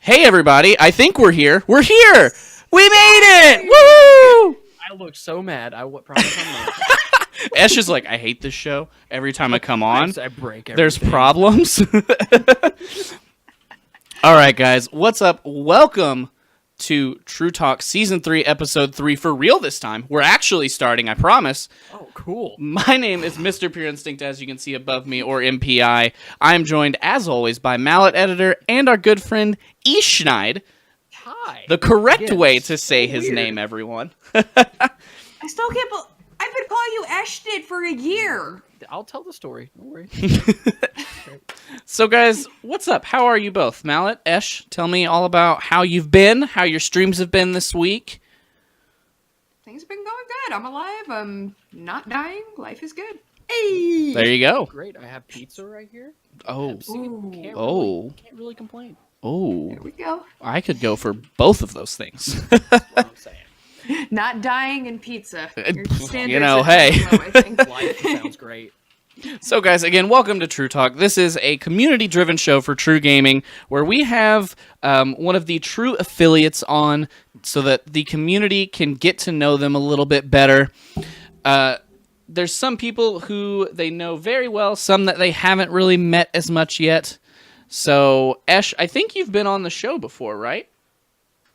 Hey everybody, I think we're here. We're here! We made it! Woo! I look so mad. I promise I'm not. Esh is like, I hate this show. Every time I come on, I break everything. there's problems. All right, guys, what's up? Welcome to TRU Talk Season 3, Episode 3 for real this time. We're actually starting, I promise. Oh, cool. My name is Mr. Pure Instinct, as you can see above me, or MPI. I am joined, as always, by Mallet Editor and our good friend Eshnyd. Hi. The correct way to say his name, everyone. I still can't believe I've been calling you Eshnyd for a year. I'll tell the story. Don't worry. So, guys, what's up? How are you both? Mallet, Esh, tell me all about how you've been, how your streams have been this week. Things have been going good. I'm alive. I'm not dying. Life is good. Hey. There you go. Great. I have pizza right here. Oh. Can't really complain. Oh. There we go. I could go for both of those things. That's what I'm saying. Not dying and pizza. Your standards You know, are hey. low, I think. Life sounds great. So, guys, again, welcome to TRU Talk. This is a community-driven show for True Gaming, where we have one of the True affiliates on so that the community can get to know them a little bit better. There's some people who they know very well, some that they haven't really met as much yet. So, Esh, I think you've been on the show before, right?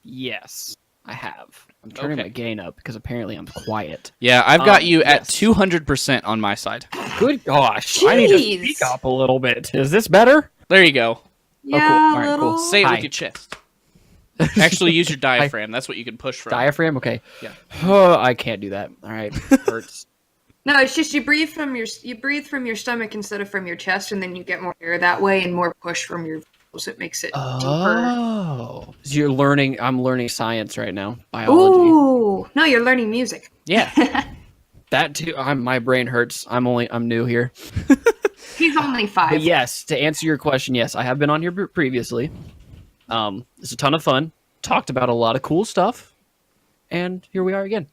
Yes, I have. I'm turning Okay. my gain up because apparently I'm quiet. Yeah, I've got you at yes. 200% on my side. Good gosh. I need to Jeez. speak up a little bit. Is this better? There you go. Yeah, cool. All right, little. cool. Say it Hi. with your chest. Actually, use your diaphragm. That's what you can push from. Diaphragm? Okay. Yeah. I can't do that. All right. Hurts. No, it's just you breathe from your stomach instead of from your chest, and then you get more air that way and more push from your so it makes it deeper. Oh. So I'm learning science right now. Biology. Ooh, no, you're learning music. Yeah. That too. My brain hurts. I'm new here. He's only 5. But yes, to answer your question, yes, I have been on here previously. It's a ton of fun. Talked about a lot of cool stuff. And here we are again.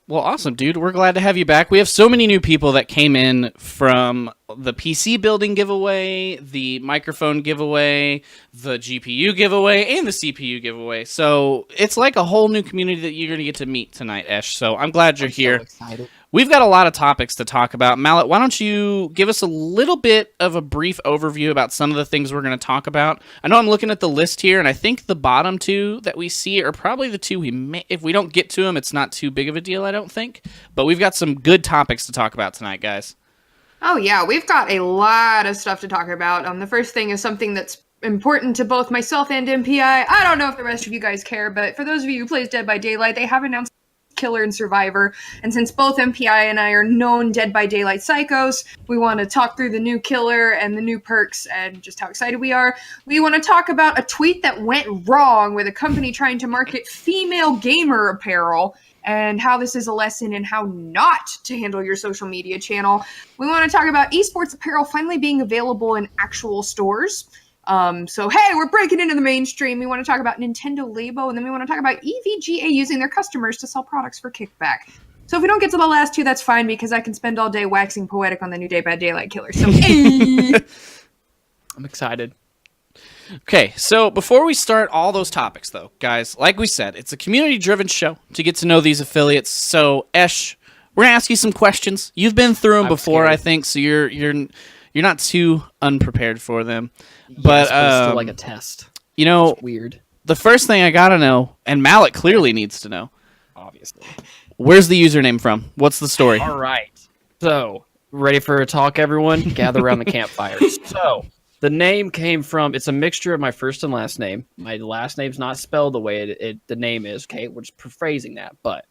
Well, awesome, dude. We're glad to have you back. We have so many new people that came in from the PC building giveaway, the microphone giveaway, the GPU giveaway, and the CPU giveaway. So it's like a whole new community that you're going to get to meet tonight, Esh. So I'm glad you're here. So excited. We've got a lot of topics to talk about. Mallet, why don't you give us a little bit of a brief overview about some of the things we're going to talk about? I know I'm looking at the list here, and I think the bottom two that we see are probably the two we may, if we don't get to them, it's not too big of a deal, I don't think. But we've got some good topics to talk about tonight, guys. Oh yeah, we've got a lot of stuff to talk about. The first thing is something that's important to both myself and MPI. I don't know if the rest of you guys care, but for those of you who plays Dead by Daylight, they have announced Killer and Survivor, and since both MPI and I are known Dead by Daylight psychos, we want to talk through the new Killer and the new perks and just how excited we are. We want to talk about a tweet that went wrong with a company trying to market female gamer apparel and how this is a lesson in how not to handle your social media channel. We want to talk about eSports Apparel finally being available in actual stores. So hey, we're breaking into the mainstream. We want to talk about Nintendo Labo, and then we want to talk about EVGA using their customers to sell products for kickback. So if we don't get to the last two, that's fine, because I can spend all day waxing poetic on the new Dead by Daylight Killer. So hey! I'm excited. Okay, so before we start all those topics, though, guys, like we said, it's a community-driven show to get to know these affiliates. So, Esh, we're going to ask you some questions. You've been through them before, scared. I think, so you're not too unprepared for them. Yes, But, it's still like a test. you know, It's weird, the first thing I gotta know, and Mallet clearly needs to know, obviously. where's the username from? What's the story? All right. So, ready for a talk, everyone? Gather around the campfire. So, the name came from, it's a mixture of my first and last name. My last name's not spelled the way the name is, okay? We're just paraphrasing that. But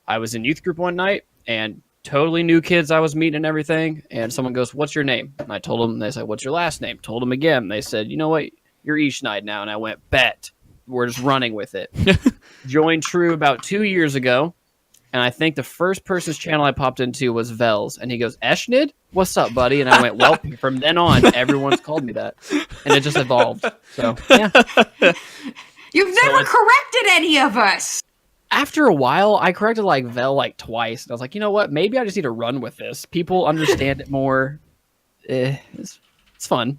I was in youth group one night, and totally new kids I was meeting and everything, and someone goes, "What's your name?" And I told them, and they said, "What's your last name?" Told them again. They said, "You know what? You're Eshnyd now." And I went, "Bet." We're just running with it. Joined TRU about 2 years ago, and I think the first person's channel I popped into was Vel's, and he goes, "Eshnyd? What's up, buddy?" And I went, "Well, from then on, everyone's called me that." And it just evolved. So, yeah. You've never corrected any of us! After a while, I corrected Vel twice, and I was like, you know what? Maybe I just need to run with this. People understand it more. It's fun.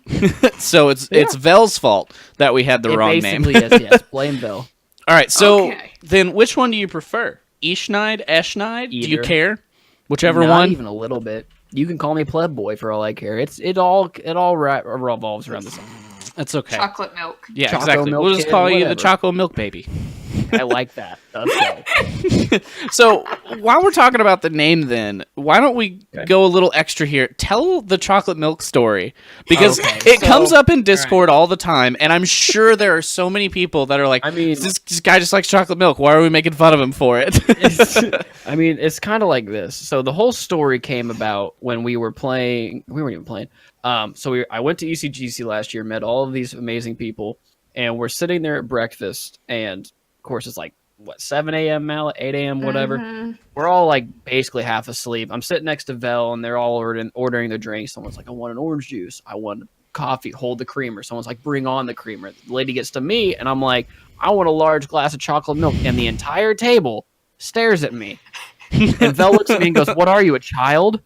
It's fun. So it's Vel's fault that we had the wrong name. Basically, yes. Blame Vel. All right, so Okay. then which one do you prefer? Eshnyd, Eshnyd? Do you Either. care? Whichever Not one. even a little bit. You can call me Pleb Boy for all I care. It all revolves around the same. That's okay. Chocolate milk. Yeah, Choco exactly. milk We'll just kid, call you the whatever. Choco Milk Baby. I like that. Let's go. So while we're talking about the name, then why don't we go a little extra here? Tell the chocolate milk story because it comes up in Discord all the time, and I'm sure there are so many people that are like, I mean- this guy just likes chocolate milk. Why are we making fun of him for it?" I mean, it's kind of like this. So the whole story came about when we were playing. We weren't even playing. I went to ECGC last year, met all of these amazing people, and we're sitting there at breakfast, and of course it's like 7 a.m. Mallet, 8 a.m. whatever. We're all like basically half asleep. I'm sitting next to Vel, and they're all ordering their drinks. Someone's like, I want an orange juice. I want coffee. Hold the creamer. Someone's like, bring on the creamer. The lady gets to me, and I'm like, I want a large glass of chocolate milk. And the entire table stares at me. And Vel looks at me and goes, what are you, a child?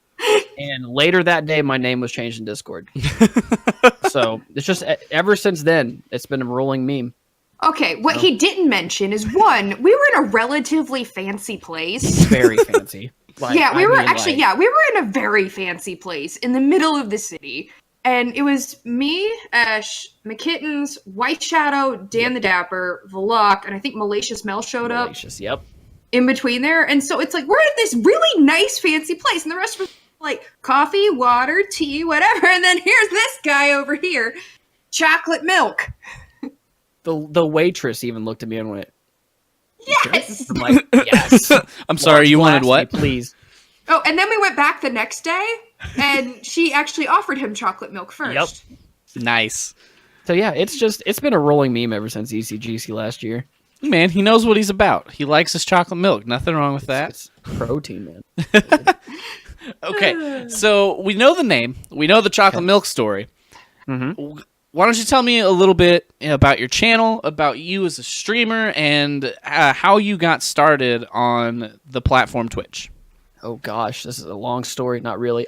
And later that day, my name was changed in Discord. So it's just ever since then, it's been a rolling meme. Okay, what he didn't mention is one, we were in a relatively fancy place. Very fancy. Like, Yeah, we I were mean, actually, like- yeah, we were in a very fancy place in the middle of the city. And it was me, Ash, McKittens, White Shadow, Dan the Dapper, Vlok, and I think Malicious Mel showed up Malicious, yep. in between there. And so it's like, we're at this really nice fancy place. And the rest of us like coffee, water, tea, whatever. And then here's this guy over here, chocolate milk. The waitress even looked at me and went, Yes. I'm like, yes. I'm sorry, you wanted what? Please. Oh, and then we went back the next day, and she actually offered him chocolate milk first. Yep. Nice. So yeah, it's been a rolling meme ever since ECGC last year. Man, he knows what he's about. He likes his chocolate milk. Nothing wrong with that. It's protein, man. Okay, so we know the name. We know the chocolate milk story. Mm-hmm. Why don't you tell me a little bit about your channel, about you as a streamer, and how you got started on the platform Twitch? Oh gosh, this is a long story. Not really.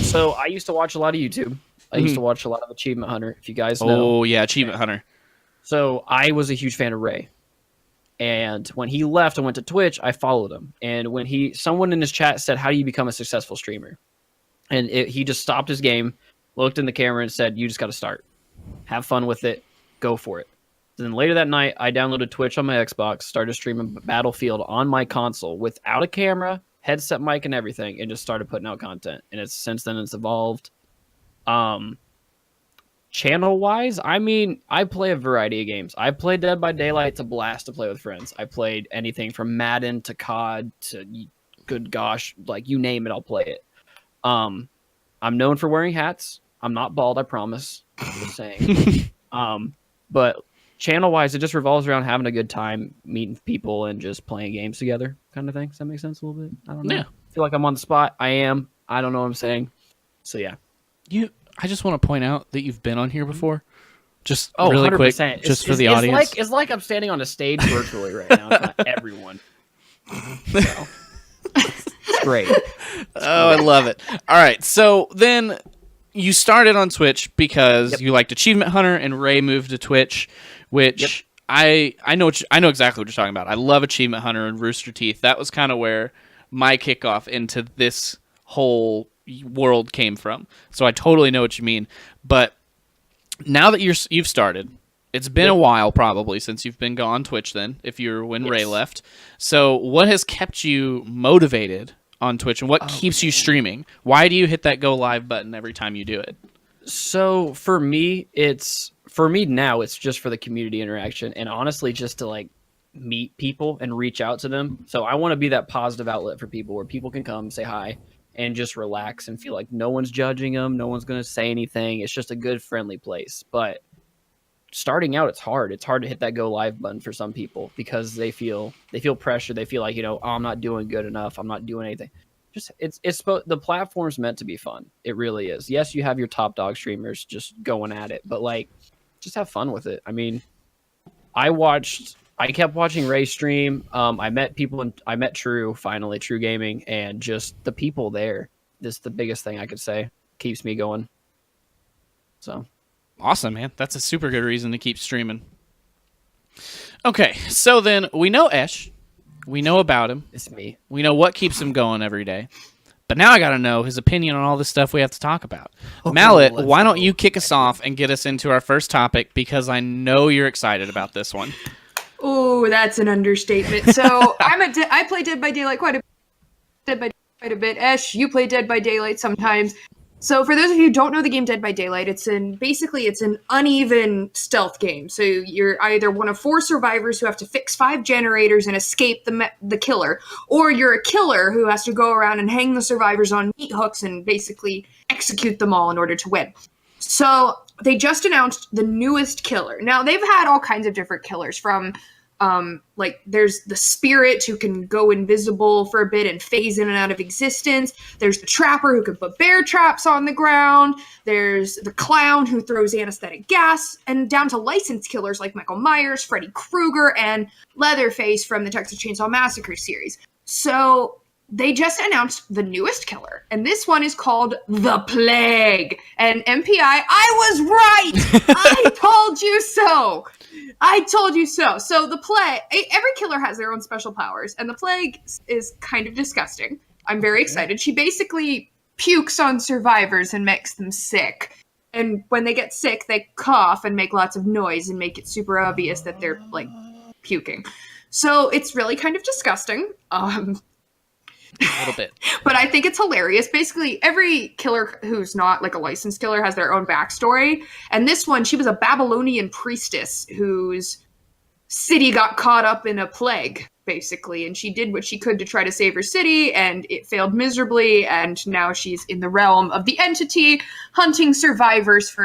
So I used to watch a lot of YouTube. I used to watch a lot of Achievement Hunter, if you guys know. Oh yeah, Achievement Hunter. So I was a huge fan of Ray. And when he left and went to Twitch, I followed him. And when someone in his chat said, how do you become a successful streamer? And he just stopped his game, looked in the camera and said, you just got to start. Have fun with it. Go for it. Then later that night, I downloaded Twitch on my Xbox, started streaming Battlefield on my console without a camera, headset mic and everything, and just started putting out content. And since then it's evolved. Channel wise, I mean, I play a variety of games. I play Dead by Daylight. It's a blast to play with friends. I played anything from Madden to COD to good gosh, like you name it, I'll play it. I'm known for wearing hats. I'm not bald, I promise. I'm just saying. But channel wise, it just revolves around having a good time, meeting people, and just playing games together, kind of thing. Does that make sense a little bit? I don't know. Yeah. I feel like I'm on the spot. I am. I don't know what I'm saying. So yeah. I just want to point out that you've been on here before. Just Oh, really 100%. quick, just for the it's audience. It's like I'm standing on a stage virtually right now. It's not everyone. So, it's great. Oh, I love it. All right, so then you started on Twitch because you liked Achievement Hunter, and Ray moved to Twitch, which I know exactly what you're talking about. I love Achievement Hunter and Rooster Teeth. That was kind of where my kickoff into this whole world came from. So I totally know what you mean. But now that you've started, it's been a while probably since you've been on Twitch then, if you're when Ray left. So what has kept you motivated on Twitch, and what keeps you streaming? Why do you hit that go live button every time you do it? So for me now, it's just for the community interaction, and honestly just to like meet people and reach out to them. So I want to be that positive outlet for people where people can come, say hi, and just relax and feel like no one's judging them, no one's going to say anything. It's just a good, friendly place. But starting out, it's hard. It's hard to hit that go live button for some people because they feel pressure. They feel like, oh, I'm not doing good enough. I'm not doing anything. Just the platform's meant to be fun. It really is. Yes, you have your top dog streamers just going at it, but like, just have fun with it. I mean, I kept watching Ray stream. I met people, I met TRU Gaming, and just the people there. This is the biggest thing I could say. Keeps me going. So awesome, man. That's a super good reason to keep streaming. Okay, so then we know Esh. We know about him. it's me. We know what keeps him going every day. But now I got to know his opinion on all this stuff we have to talk about. Mallet, let's why don't go. you kick us off and get us into our first topic, because I know you're excited about this one. Oh, that's an understatement. So I play Dead by Daylight quite a bit. Esh, you play Dead by Daylight sometimes. So for those of you who don't know the game Dead by Daylight, it's an uneven stealth game. So you're either one of 4 survivors who have to fix 5 generators and escape the killer, or you're a killer who has to go around and hang the survivors on meat hooks and basically execute them all in order to win. So they just announced the newest killer. Now, they've had all kinds of different killers from like there's the spirit who can go invisible for a bit and phase in and out of existence. There's the trapper who can put bear traps on the ground. There's the clown who throws anesthetic gas, and down to licensed killers like Michael Myers, Freddy Krueger, and Leatherface from the Texas Chainsaw Massacre series. So they just announced the newest killer, and this one is called The Plague. And MPI, I was right! I told you so! I told you so. So the Plague, every killer has their own special powers, and the Plague is kind of disgusting. I'm very excited. She basically pukes on survivors and makes them sick. And when they get sick, they cough and make lots of noise and make it super obvious that they're, like, puking. So it's really kind of disgusting. A little bit. But I think it's hilarious. Basically, every killer who's not like a licensed killer has their own backstory. And this one, she was a Babylonian priestess whose city got caught up in a plague, basically. And she did what she could to try to save her city, and it failed miserably. And now she's in the realm of the entity, hunting survivors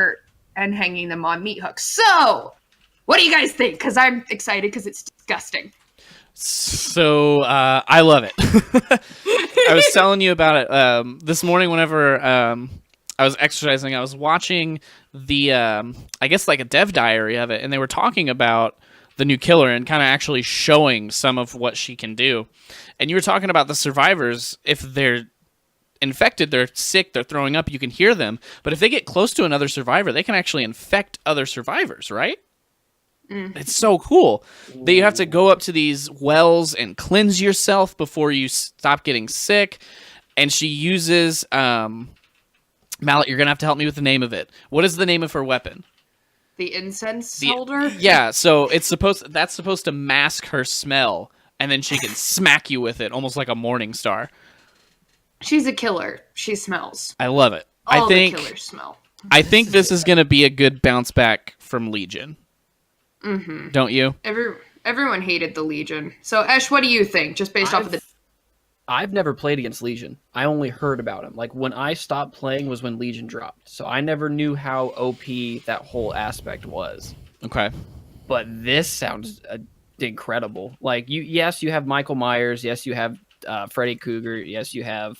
and hanging them on meat hooks. So, what do you guys think? Because I'm excited because it's disgusting. So I love it. I was telling you about it this morning whenever I was exercising. I was watching the, I guess like a dev diary of it, and they were talking about the new killer and kind of actually showing some of what she can do. And you were talking about the survivors. If they're infected, they're sick, they're throwing up, you can hear them. But if they get close to another survivor, they can actually infect other survivors, right? It's so cool that you have to go up to these wells and cleanse yourself before you stop getting sick. And she uses, Mallet, you're going to have to help me with the name of it. What is the name of her weapon? The incense holder? Yeah, so that's supposed to mask her smell, and then she can smack you with it, almost like a morning star. She's a killer. She smells. I love it. All the killers smell. I think this is going to be a good bounce back from Legion. Mm-hmm. Don't you? Everyone hated the Legion. So, Esh, what do you think? Just based off of the... I've never played against Legion. I only heard about him. Like, when I stopped playing was when Legion dropped. So I never knew how OP that whole aspect was. Okay. But this sounds incredible. Like, yes, you have Michael Myers. Yes, you have Freddy Krueger. Yes, you have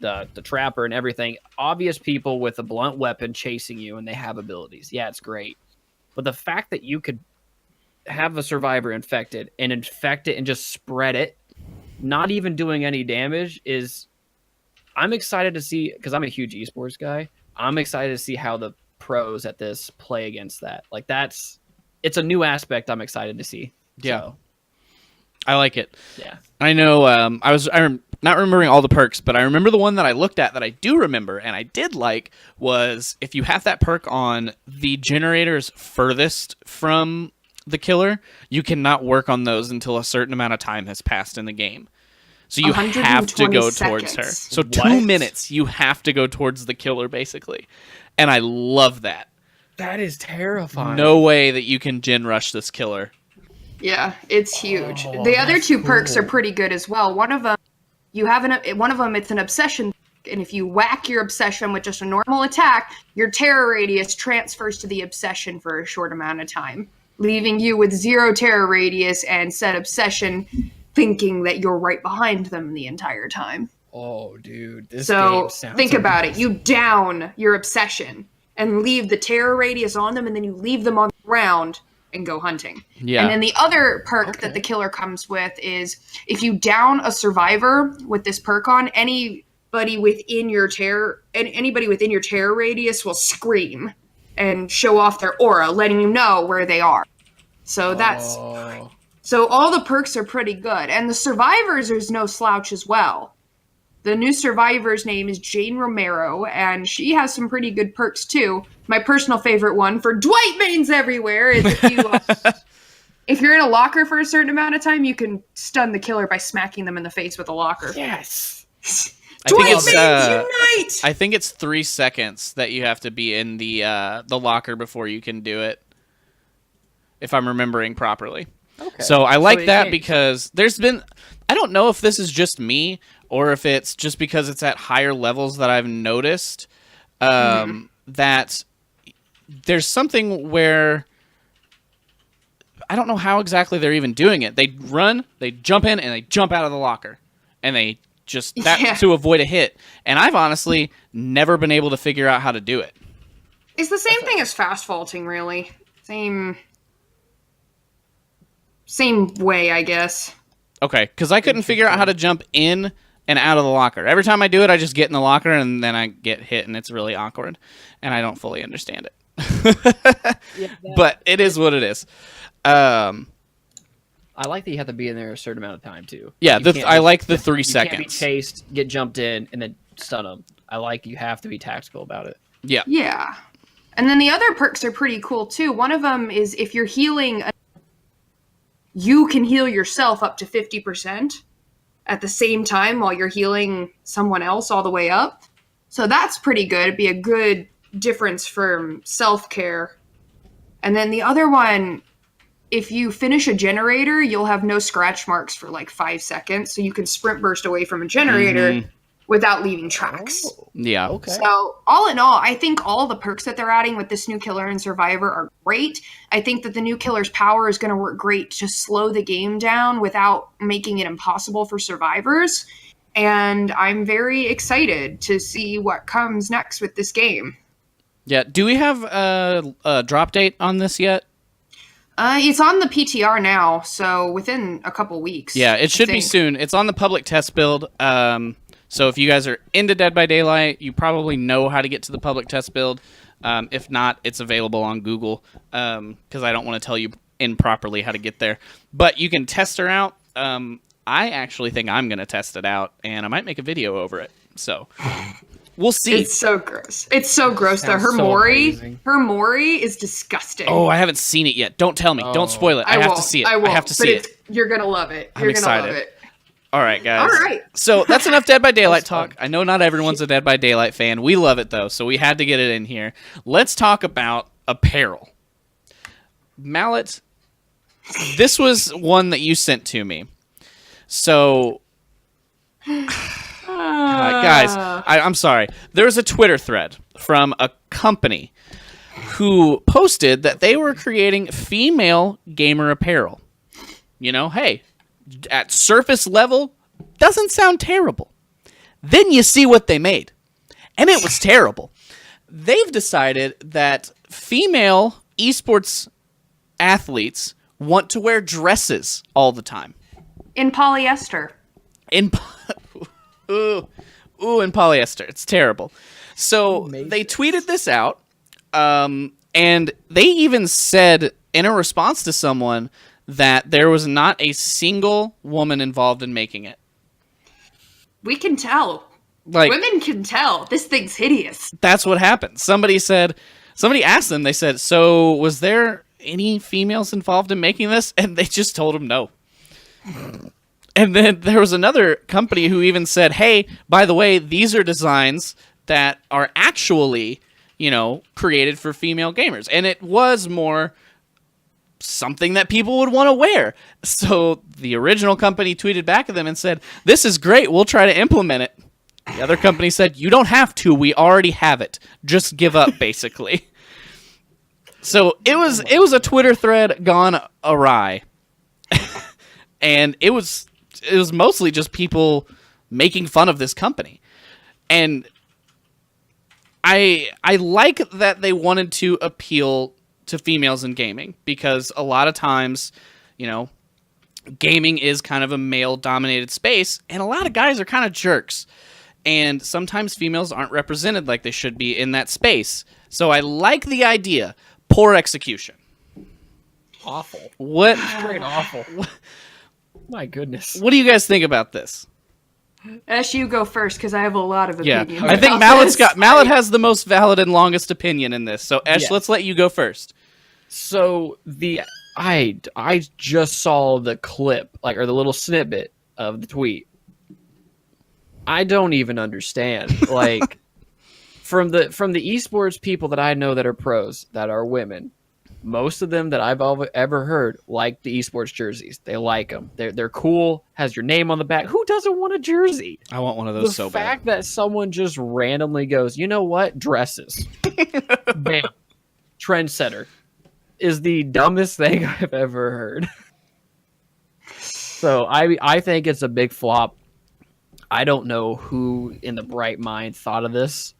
the Trapper and everything. Obvious people with a blunt weapon chasing you, and they have abilities. Yeah, it's great. But the fact that you could have a survivor infected and infect it and just spread it, not even doing any damage, is... I'm excited to see, because I'm a huge eSports guy, I'm excited to see how the pros at this play against that. Like, it's a new aspect I'm excited to see. Yeah. So, I like it. yeah. I know I'm not remembering all the perks, but I remember the one that I looked at that I do remember and I did like was if you have that perk on the generators furthest from the killer, you cannot work on those until a certain amount of time has passed in the game. So you have to go towards her. So 2 minutes, you have to go towards the killer, basically. And I love that. That is terrifying. No way that you can gen rush this killer. Yeah, it's huge. The other two perks are pretty good as well. One of them, it's an obsession, and if you whack your obsession with just a normal attack, your terror radius transfers to the obsession for a short amount of time, leaving you with 0 terror radius and said obsession thinking that you're right behind them the entire time. Oh, dude. This so game sounds think about it. You down your obsession and leave the terror radius on them, and then you leave them on the ground and go hunting. Yeah. And then the other perk that the killer comes with is if you down a survivor with this perk on, anybody within your terror radius will scream and show off their aura, letting you know where they are. So so all the perks are pretty good. And the survivors, there's no slouch as well. The new survivor's name is Jane Romero, and she has some pretty good perks too. My personal favorite one for Dwight mains everywhere is if you're in a locker for a certain amount of time, you can stun the killer by smacking them in the face with a locker. Yes. Dwight mains unite! I think it's 3 seconds that you have to be in the locker before you can do it, if I'm remembering properly. Okay. So I like that because there's been... I don't know if this is just me or if it's just because it's at higher levels that I've noticed that there's something where I don't know how exactly they're even doing it. They run, they jump in, and they jump out of the locker. And they just... to avoid a hit. And I've honestly never been able to figure out how to do it. It's the same thing as fast faulting, really. Same way, I guess. Okay, because I couldn't figure out how to jump in and out of the locker. Every time I do it, I just get in the locker, and then I get hit, and it's really awkward. And I don't fully understand it. But it is what it is. I like that you have to be in there a certain amount of time, too. Yeah, I like the 3 seconds. You can't be chased, get jumped in, and then stun them. I like you have to be tactical about it. Yeah. Yeah. And then the other perks are pretty cool, too. One of them is if you're healing... you can heal yourself up to 50% at the same time while you're healing someone else all the way up. So that's pretty good. It'd be a good difference from self-care. And then the other one, if you finish a generator, you'll have no scratch marks for like 5 seconds. So you can sprint burst away from a generator without leaving tracks. Oh, yeah. Okay. So all in all, I think all the perks that they're adding with this new killer and survivor are great. I think that the new killer's power is going to work great to slow the game down without making it impossible for survivors. And I'm very excited to see what comes next with this game. Yeah. Do we have a drop date on this yet? It's on the PTR now, so within a couple weeks. Yeah, it should be soon. It's on the public test build. So if you guys are into Dead by Daylight, you probably know how to get to the public test build. If not, it's available on Google because I don't want to tell you improperly how to get there. But you can test her out. I actually think I'm going to test it out, and I might make a video over it. So we'll see. It's so gross. It's so gross, though. Her Mori is disgusting. Oh, I haven't seen it yet. Don't tell me. Don't spoil it. I have to see it. I have to see it. You're going to love it. I'm excited. Love it. All right, guys. All right. So that's enough Dead by Daylight talk. I know not everyone's a Dead by Daylight fan. We love it, though, so we had to get it in here. Let's talk about apparel. Mallet, this was one that you sent to me. So, guys, I'm sorry. There was a Twitter thread from a company who posted that they were creating female gamer apparel. You know, hey, at surface level, doesn't sound terrible. Then you see what they made, and it was terrible. They've decided that female esports athletes want to wear dresses all the time. In polyester. In polyester. It's terrible. So they tweeted this out, and they even said in a response to someone that there was not a single woman involved in making it. We can tell. Women can tell. This thing's hideous. That's what happened. Somebody asked them, they said, so was there any females involved in making this? And they just told them no. And then there was another company who even said, hey, by the way, these are designs that are actually, created for female gamers. And it was more something that people would want to wear. So the original company tweeted back at them and said, this is great, we'll try to implement it. The other company said, you don't have to, we already have it. Just give up, basically. So it was a Twitter thread gone awry. And it was mostly just people making fun of this company. And I like that they wanted to appeal to females in gaming, because a lot of times, gaming is kind of a male-dominated space, and a lot of guys are kind of jerks. and sometimes females aren't represented like they should be in that space. So I like the idea. Poor execution. Awful. What? Straight awful. My goodness. What do you guys think about this? Ash, you go first because I have a lot of Yeah, opinions. I think about Mallet has the most valid and longest opinion in this. So Ash, Yes. let's let you go first. So I just saw the clip, like, or the little snippet of the tweet. I don't even understand. Like, from the esports people that I know that are pros, that are women, most of them that I've ever heard like the esports jerseys. They like them. They're cool. Has your name on the back. Who doesn't want a jersey? I want one of those The so bad. fact that someone just randomly goes, you know what, dresses, bam, trendsetter, is the dumbest thing I've ever heard. So I think it's a big flop. I don't know who in the bright mind thought of this,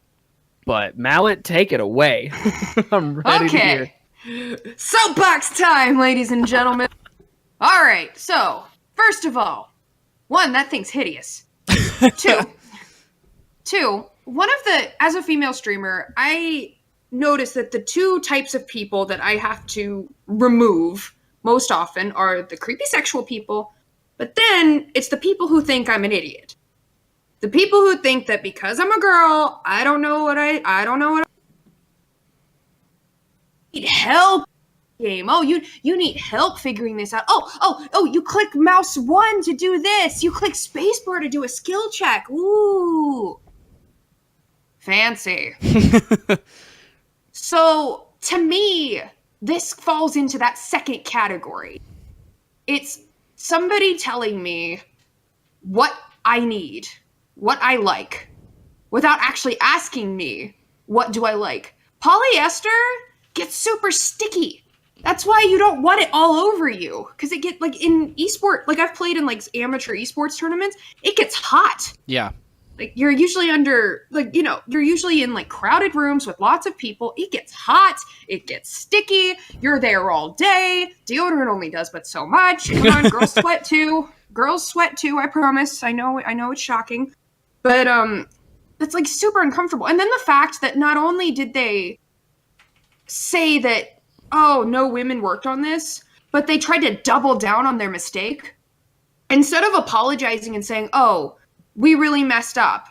but Mallet, take it away. I'm ready to hear. Okay. Soapbox time, ladies and gentlemen. All right, so first of all, one, that thing's hideous. Two, one of the, as a female streamer, I notice that the two types of people that I have to remove most often are the creepy sexual people, but then it's the people who think I'm an idiot. The people who think that because I'm a girl, I don't know what I need help game. Oh, you need help figuring this out. Oh, you click mouse 1 to do this. You click spacebar to do a skill check. Ooh. Fancy. So, to me, this falls into that second category. It's somebody telling me what I need, what I like, without actually asking me, what do I like? Polyester gets super sticky. That's why you don't want it all over you. Because it gets, like, in esport, like, I've played in, like, amateur esports tournaments, it gets hot. Yeah. Like, you're usually under, like, you know, you're usually in, like, crowded rooms with lots of people. It gets hot. It gets sticky. You're there all day. Deodorant only does but so much. Come on, girls sweat too. Girls sweat too, I promise. I know it's shocking. But, it's, like, super uncomfortable. And then the fact that not only did they say that, oh, no women worked on this, but they tried to double down on their mistake. Instead of apologizing and saying, oh, we really messed up.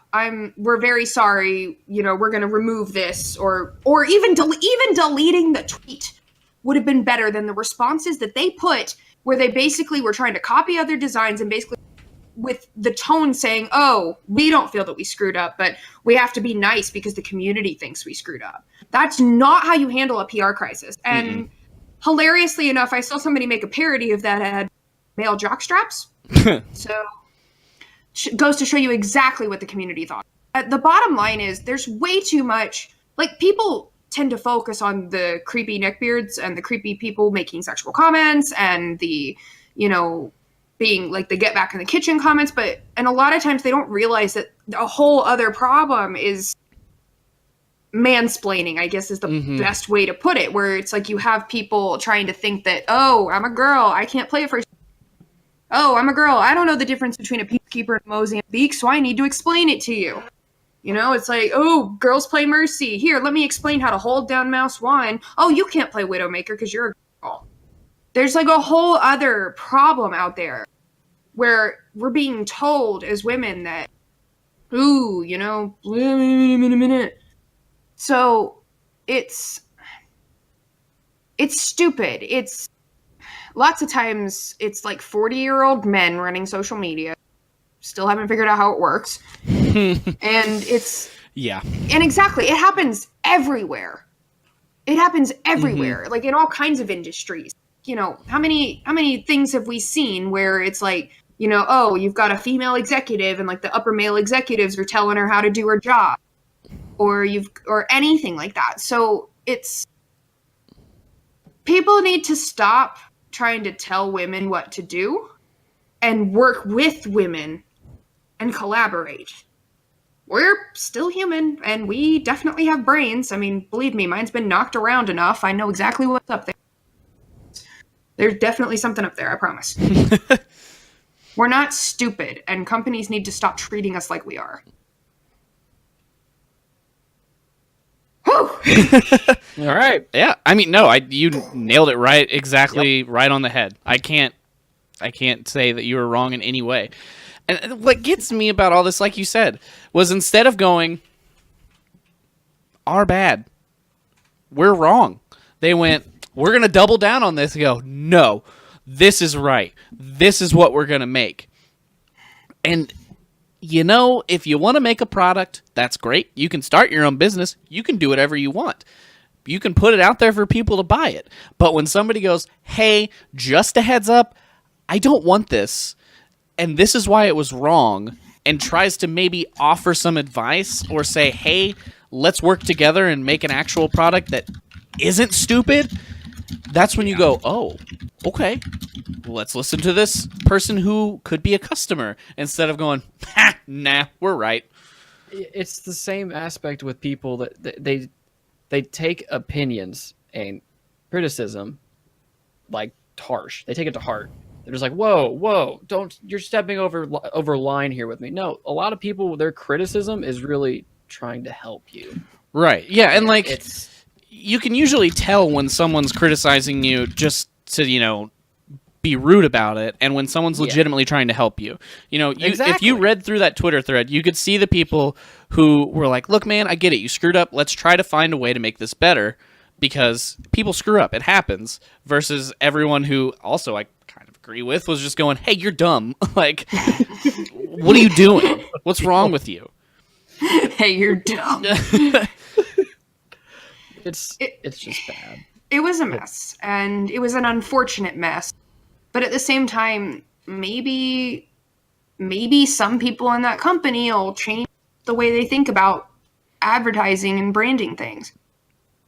We're very sorry. You know, we're going to remove this, or even deleting the tweet would have been better than the responses that they put, where they basically were trying to copy other designs and basically with the tone saying, oh, we don't feel that we screwed up, but we have to be nice because the community thinks we screwed up. That's not how you handle a PR crisis. And hilariously enough, I saw somebody make a parody of that ad, male jock straps. So goes to show you exactly what the community thought. The bottom line is there's way too much, like, people tend to focus on the creepy neckbeards and the creepy people making sexual comments and the, you know, being like the get back in the kitchen comments, and a lot of times they don't realize that a whole other problem is mansplaining, I guess is the best way to put it, where it's like you have people trying to think that, oh, I'm a girl, I can't play it first. Oh, I'm a girl, I don't know the difference between a peacekeeper and a Mozambique, so I need to explain it to you. You know, it's like, oh, girls play Mercy. Here, let me explain how to hold down mouse 1. Oh, you can't play Widowmaker because you're a girl. There's like a whole other problem out there where we're being told as women that, ooh, you know, so it's stupid. It's lots of times it's like 40-year-old men running social media, still haven't figured out how it works. And it's, yeah. And exactly, it happens everywhere. It happens everywhere, like in all kinds of industries. You know, how many things have we seen where it's like, you know, oh, you've got a female executive and like the upper male executives are telling her how to do her job, or anything like that. So it's, people need to stop trying to tell women what to do and work with women and collaborate. We're still human and we definitely have brains. I mean, believe me, mine's been knocked around enough. I know exactly what's up there. There's definitely something up there, I promise. We're not stupid, and companies need to stop treating us like we are. Woo! All right. Yeah, I mean, no, you nailed it right, exactly right on the head. I can't say that you were wrong in any way. And what gets me about all this, like you said, was instead of going, our bad, we're wrong, they went, we're going to double down on this and go, no, this is right. This is what we're going to make. And, if you want to make a product, that's great. You can start your own business. You can do whatever you want. You can put it out there for people to buy it. But when somebody goes, hey, just a heads up, I don't want this, and this is why it was wrong, and tries to maybe offer some advice or say, hey, let's work together and make an actual product that isn't stupid, that's when you go, oh, okay, let's listen to this person who could be a customer, instead of going, ha, nah, we're right. It's the same aspect with people that they take opinions and criticism like harsh. They take it to heart. They're just like, whoa, you're stepping over line here with me. No, a lot of people, their criticism is really trying to help you. Right. Yeah, and you can usually tell when someone's criticizing you just to, be rude about it, and when someone's legitimately trying to help you. If you read through that Twitter thread, you could see the people who were like, look, man, I get it. You screwed up. Let's try to find a way to make this better, because people screw up. It happens. Versus everyone who also I kind of agree with was just going, hey, you're dumb. Like, what are you doing? What's wrong with you? Hey, you're dumb. It's just bad. It was a mess, and it was an unfortunate mess. But at the same time, maybe some people in that company will change the way they think about advertising and branding things.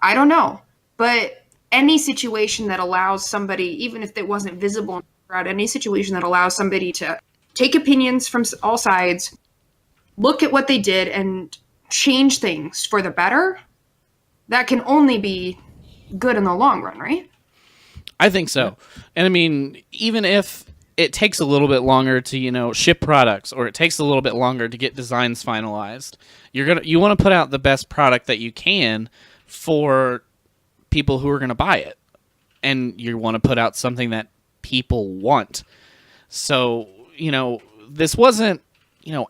I don't know. But any situation that allows somebody, even if it wasn't visible, any situation that allows somebody to take opinions from all sides, look at what they did, and change things for the better, that can only be good in the long run, right? I think so. And I mean, even if it takes a little bit longer to, ship products, or it takes a little bit longer to get designs finalized, you want to put out the best product that you can for people who are going to buy it. And you want to put out something that people want. So, this wasn't,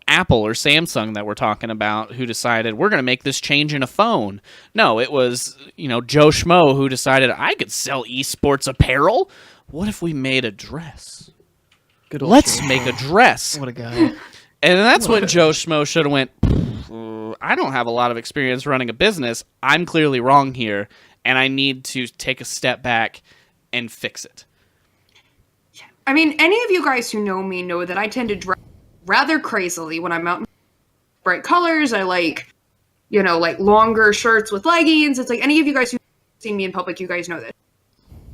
Apple or Samsung that we're talking about who decided we're going to make this change in a phone. No, it was, Joe Schmo who decided I could sell eSports Apparel. What if we made a dress? Let's make a dress. What a guy. And that's when Joe Schmo should have went, I don't have a lot of experience running a business. I'm clearly wrong here, and I need to take a step back and fix it. I mean, any of you guys who know me know that I tend to dress rather crazily when I'm out in bright colors. I like longer shirts with leggings. It's like any of you guys who've seen me in public, you guys know this.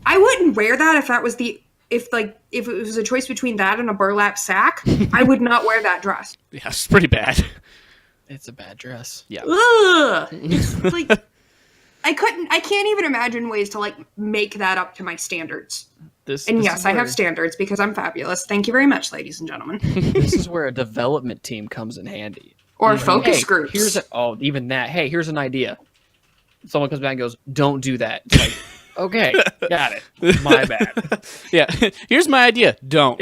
I wouldn't wear that if it was a choice between that and a burlap sack. I would not wear that dress. Yeah, it's pretty bad. It's a bad dress. Yeah. Ugh. It's like I can't even imagine ways to make that up to my standards. Yes, I have standards because I'm fabulous. Thank you very much, ladies and gentlemen. This is where a development team comes in handy. Or focus groups. Even that. Hey, here's an idea. Someone comes back and goes, don't do that. It's like, okay, got it. My bad. Yeah, here's my idea. Don't.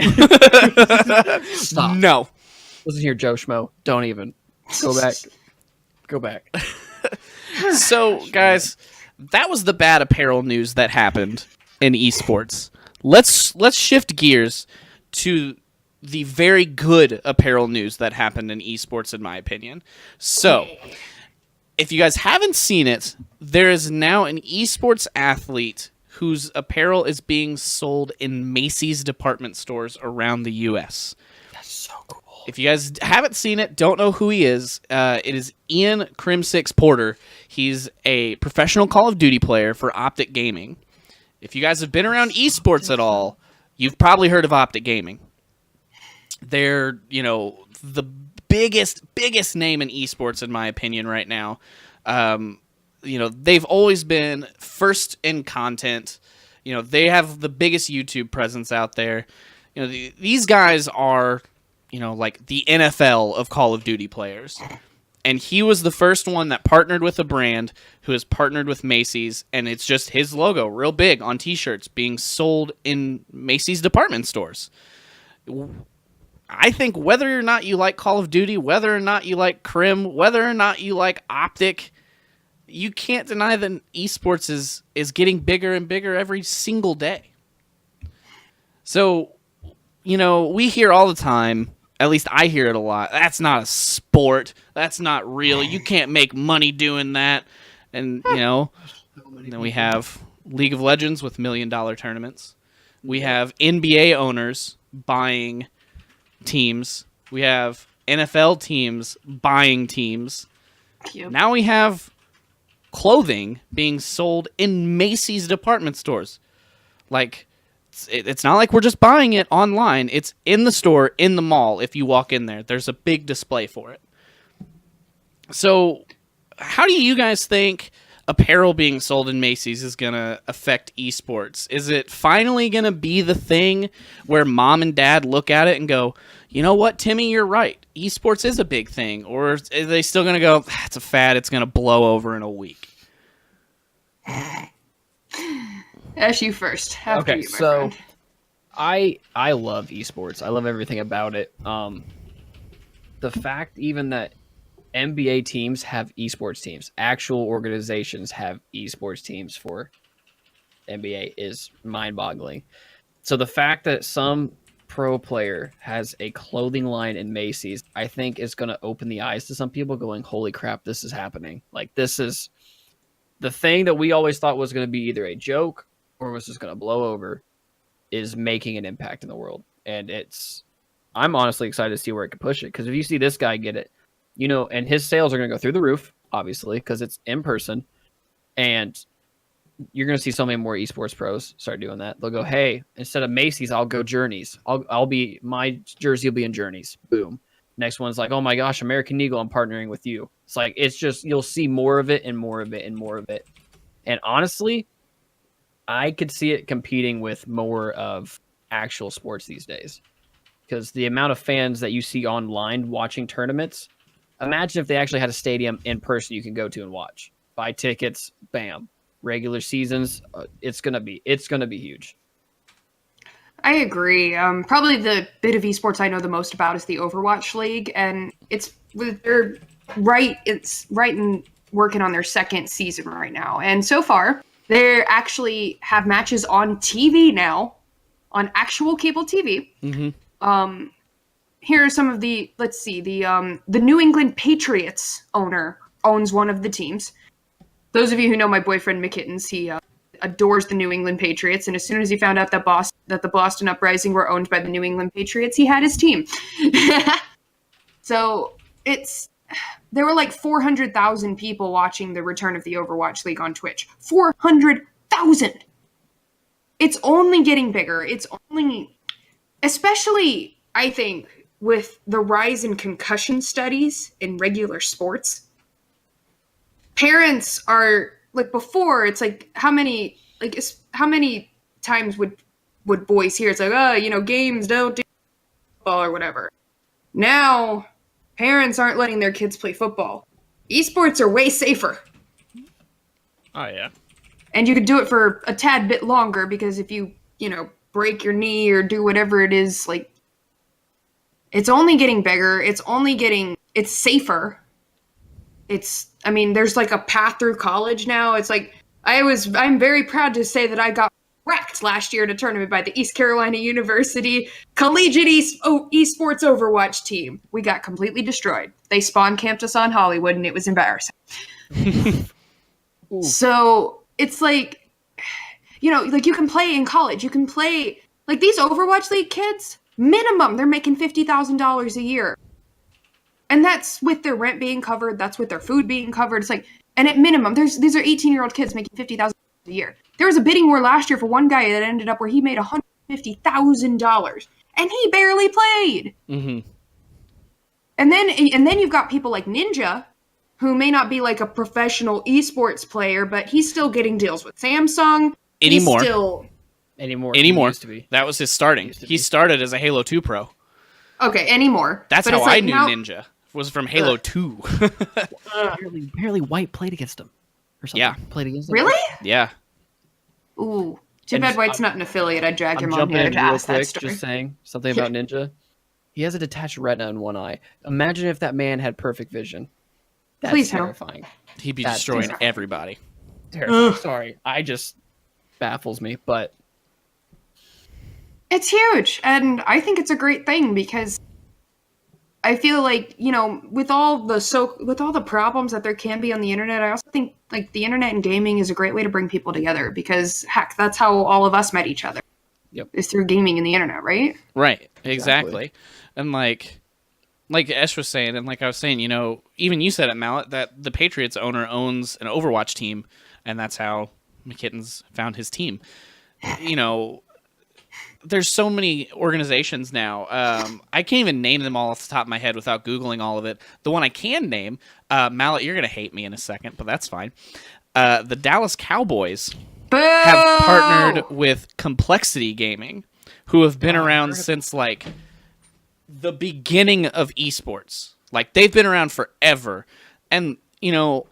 Stop. No. Listen here, Joe Schmo. Don't even. Go back. Go back. So, guys, that was the bad apparel news that happened in esports. Let's shift gears to the very good apparel news that happened in esports, in my opinion. So, if you guys haven't seen it, there is now an esports athlete whose apparel is being sold in Macy's department stores around the U.S. That's so cool. If you guys haven't seen it, don't know who he is, it is Ian Crim6 Porter. He's a professional Call of Duty player for Optic Gaming. If you guys have been around esports at all, you've probably heard of Optic Gaming. They're, the biggest name in esports, in my opinion, right now. They've always been first in content. They have the biggest YouTube presence out there. These guys are, like the NFL of Call of Duty players. And he was the first one that partnered with a brand who has partnered with Macy's, and it's just his logo, real big, on T-shirts being sold in Macy's department stores. I think whether or not you like Call of Duty, whether or not you like Crim, whether or not you like Optic, you can't deny that esports is getting bigger and bigger every single day. So, we hear all the time, at least I hear it a lot, that's not a sport, that's not real, you can't make money doing that. And, then we have League of Legends with $1 million tournaments. We have NBA owners buying teams. We have NFL teams buying teams. Yep. Now we have clothing being sold in Macy's department stores. Like, it's not like we're just buying it online. It's in the store, in the mall. If you walk in there, there's a big display for it. So how do you guys think apparel being sold in Macy's is going to affect esports? Is it finally going to be the thing where mom and dad look at it and go, you know what, Timmy, you're right. Esports is a big thing. Or are they still going to go, it's a fad, it's going to blow over in a week? Ash, you first. After Okay, you, my so friend. I love esports. I love everything about it. The fact even that NBA teams have esports teams, actual organizations have esports teams for NBA is mind-boggling. So the fact that some pro player has a clothing line in Macy's, I think is going to open the eyes to some people going, holy crap, this is happening. Like, this is the thing that we always thought was going to be either a joke or was just going to blow over, is making an impact in the world. And I'm honestly excited to see where it can push it. Because if you see this guy get it, and his sales are going to go through the roof, obviously, because it's in person. And you're going to see so many more esports pros start doing that. They'll go, hey, instead of Macy's, I'll go Journeys. My jersey will be in Journeys. Boom. Next one's like, oh my gosh, American Eagle, I'm partnering with you. It's like, it's just, you'll see more of it and more of it and more of it. And honestly, I could see it competing with more of actual sports these days. Because the amount of fans that you see online watching tournaments, imagine if they actually had a stadium in person you can go to and watch. Buy tickets, bam. Regular seasons, it's gonna be huge. I agree. Probably the bit of esports I know the most about is the Overwatch League, and it's right in working on their second season right now. And so far, they actually have matches on TV now, on actual cable TV. Mm-hmm. Here are some of the, let's see, the New England Patriots owner owns one of the teams. Those of you who know my boyfriend McKittens, he adores the New England Patriots, and as soon as he found out that the Boston Uprising were owned by the New England Patriots, he had his team. So there were like 400,000 people watching the return of the Overwatch League on Twitch. 400,000! It's only getting bigger. Especially, I think, with the rise in concussion studies in regular sports. Parents are, like, before, it's like, how many times would boys hear, it's like, games don't do football or whatever. Now, parents aren't letting their kids play football. Esports are way safer. Oh, yeah. And you could do it for a tad bit longer, because if you, break your knee or do whatever it is, like, it's only getting bigger. It's safer. There's like a path through college now. It's like, I'm very proud to say that I got wrecked last year in a tournament by the East Carolina University Collegiate Esports Overwatch team. We got completely destroyed. They spawn camped us on Hollywood, and it was embarrassing. So it's like, like you can play in college. You can play, like, these Overwatch League kids, minimum, they're making $50,000 a year. And that's with their rent being covered. That's with their food being covered. It's like, and at minimum, these are 18-year-old kids making $50,000 a year. There was a bidding war last year for one guy that ended up where he made $150,000, and he barely played. Mm-hmm. And then you've got people like Ninja, who may not be like a professional esports player, but he's still getting deals with Samsung. Anymore. Used to be. That was his starting. He started as a Halo 2 pro. Okay, anymore. That's how I knew Ninja Was from Halo 2. Apparently White played against him. Or something. Yeah. Played against him. Really? Yeah. Ooh. Too And bad just- White's not an affiliate. I'd drag I'm him on jumping here in to real ask that quick, story. just saying something about Ninja. He has a detached retina in one eye. Imagine if that man had perfect vision. That's Please don't. terrifying. He'd be That's destroying terrifying. everybody. Terrifying. Sorry. I just baffles me, but It's huge, and I think it's a great thing because I feel like, you know, with all the problems that there can be on the internet, I also think like the internet and gaming is a great way to bring people together because heck, that's how all of us met each other. Yep. Is through gaming and the internet, right? Right. Exactly. And like Esh was saying, and like I was saying, you know, even you said it, Mallet, that the Patriots owner owns an Overwatch team, and that's how McKitten's found his team. You know, there's so many organizations now. I can't even name them all off the top of my head without Googling all of it. The one I can name, Mallet, you're going to hate me in a second, but that's fine. The Dallas Cowboys Boo! have partnered with Complexity Gaming, who have been around since like the beginning of esports. Like they've been around forever. And, you know,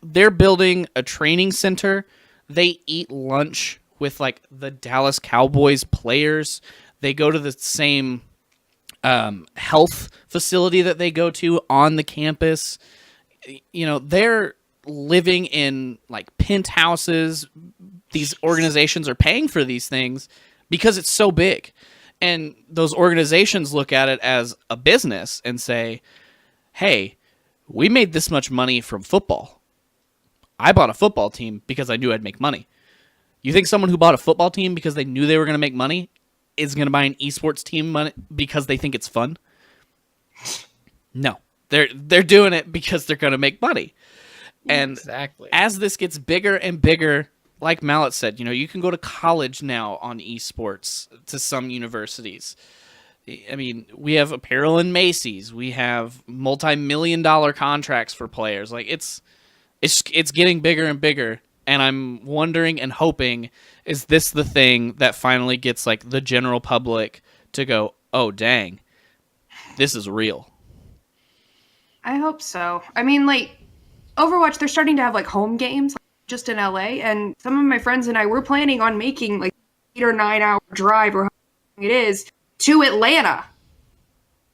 they're building a training center. They eat lunch with like the Dallas Cowboys players. They go to the same health facility that they go to on the campus. You know, they're living in like penthouses. These organizations are paying for these things because it's so big. And those organizations look at it as a business and say, hey, we made this much money from football. I bought a football team because I knew I'd make money. You think someone who bought a football team because they knew they were going to make money is going to buy an esports team money because they think it's fun? No. They're doing it because they're going to make money. And exactly. as this gets bigger and bigger, like Mallet said, you know, you can go to college now on esports to some universities. I mean, we have apparel in Macy's. We have multi-million-dollar contracts for players. Like it's getting bigger and bigger. And I'm wondering and hoping, is this the thing that finally gets like the general public to go, oh dang, this is real? I hope so. I mean, like Overwatch, they're starting to have like home games just in LA, and some of my friends and I were planning on making like 8 or 9 hour drive or how long it is to Atlanta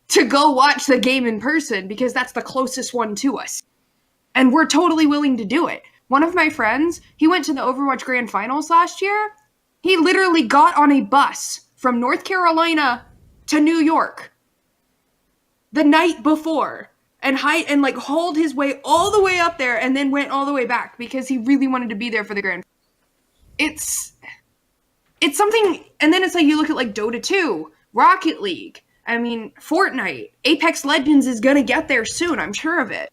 to go watch the game in person because that's the closest one to us. And we're totally willing to do it. One of my friends, he went to the Overwatch Grand Finals last year. He literally got on a bus from North Carolina to New York the night before and like hauled his way all the way up there and then went all the way back because he really wanted to be there for the Grand Finals. It's something, and then it's like you look at like Dota 2, Rocket League, I mean, Fortnite, Apex Legends is gonna get there soon, I'm sure of it.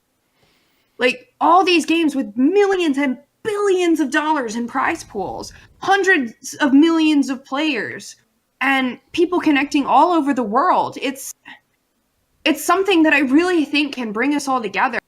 Like, all these games with millions and billions of dollars in prize pools, hundreds of millions of players, and people connecting all over the world. It's something that I really think can bring us all together,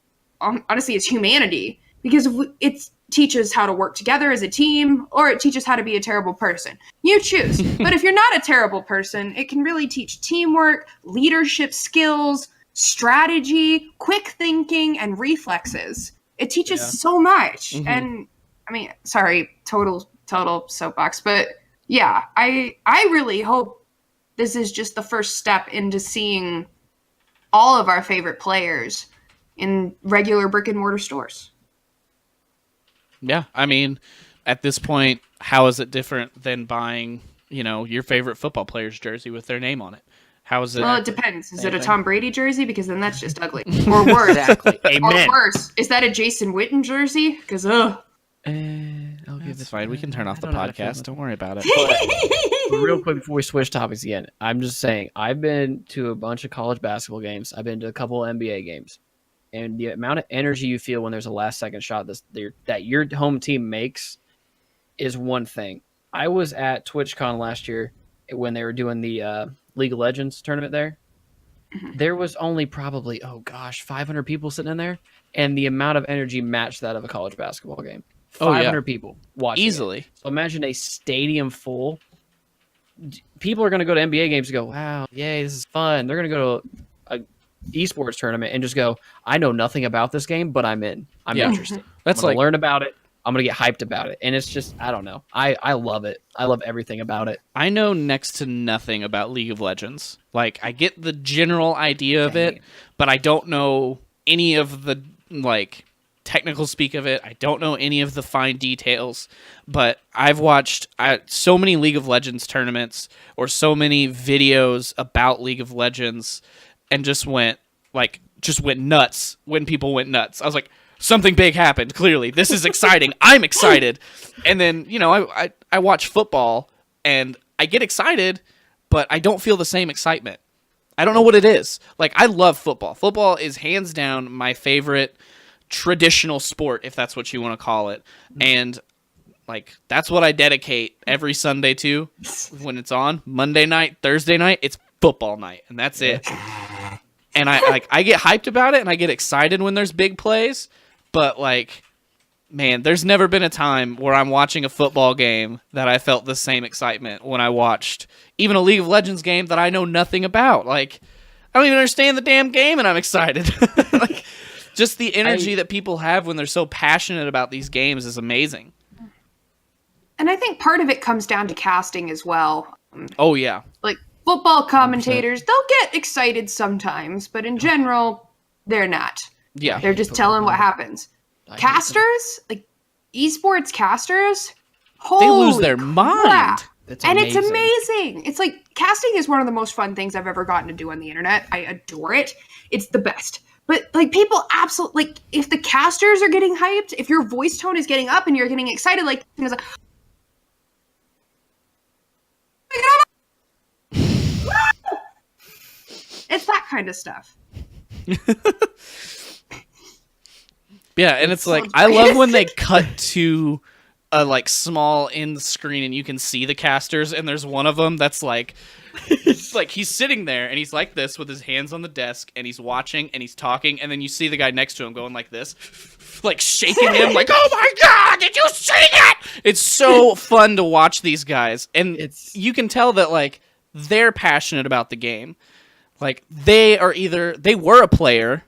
honestly, as humanity, because it teaches how to work together as a team, or it teaches how to be a terrible person. You choose. But if you're not a terrible person, it can really teach teamwork, leadership skills, strategy, quick thinking, and reflexes. It teaches so much. Mm-hmm. And I mean, sorry, total soapbox, but yeah, I really hope this is just the first step into seeing all of our favorite players in regular brick and mortar stores. Yeah, I mean, at this point, how is it different than buying, you know, your favorite football player's jersey with their name on it? How is it? Well, it depends. Is it a Tom Brady jersey? Because then that's just ugly. Or worse. Exactly. Amen. Or worse, is that a Jason Witten jersey? Because I'll give this fine. We can turn off the podcast. Don't worry about it. But real quick before we switch topics again, I'm just saying I've been to a bunch of college basketball games. I've been to a couple of NBA games, and the amount of energy you feel when there's a last second shot that your home team makes is one thing. I was at TwitchCon last year when they were doing the League of Legends tournament there. Mm-hmm. There was only probably 500 people sitting in there, and the amount of energy matched that of a college basketball game. 500 people watching easily. It. So imagine a stadium full. People are going to go to NBA games and go, wow, yay, this is fun. They're going to go to esports tournament and just go, I know nothing about this game, but I'm in. I'm interested. That's I'm gonna like learn about it. I'm gonna get hyped about it, and it's just I don't know. I love it. I love everything about it. I know next to nothing about League of Legends. Like I get the general idea of it, but I don't know any of the like technical speak of it. I don't know any of the fine details, but I've watched so many League of Legends tournaments or so many videos about League of Legends and just went nuts when people went nuts. I was like, something big happened, clearly. This is exciting. I'm excited. And then, I watch football and I get excited, but I don't feel the same excitement. I don't know what it is. Like, I love football. Football is hands down my favorite traditional sport, if that's what you want to call it. And like that's what I dedicate every Sunday to when it's on. Monday night, Thursday night, it's football night, and that's it. And I get hyped about it and I get excited when there's big plays, but like man, there's never been a time where I'm watching a football game that I felt the same excitement when I watched even a League of Legends game that I know nothing about. Like I don't even understand the damn game and I'm excited. Like just the energy that people have when they're so passionate about these games is amazing. And I think part of it comes down to casting as well. Oh, yeah. Like, football commentators, they'll get excited sometimes, but in general, they're not. Yeah. They're just telling what happens. Casters, like, esports casters, they lose their mind. And it's amazing. It's like, casting is one of the most fun things I've ever gotten to do on the internet. I adore it. It's the best. But, like, people absolutely, like, if the casters are getting hyped, if your voice tone is getting up and you're getting excited, like, it's like, it's that kind of stuff. Yeah, and it's like, I love when they cut to a, like, small in the screen and you can see the casters, and there's one of them that's like, it's like he's sitting there and he's like this with his hands on the desk and he's watching and he's talking, and then you see the guy next to him going like this, like shaking him like, oh my god, did you see that? It's so fun to watch these guys, and you can tell that like they're passionate about the game. Like they were a player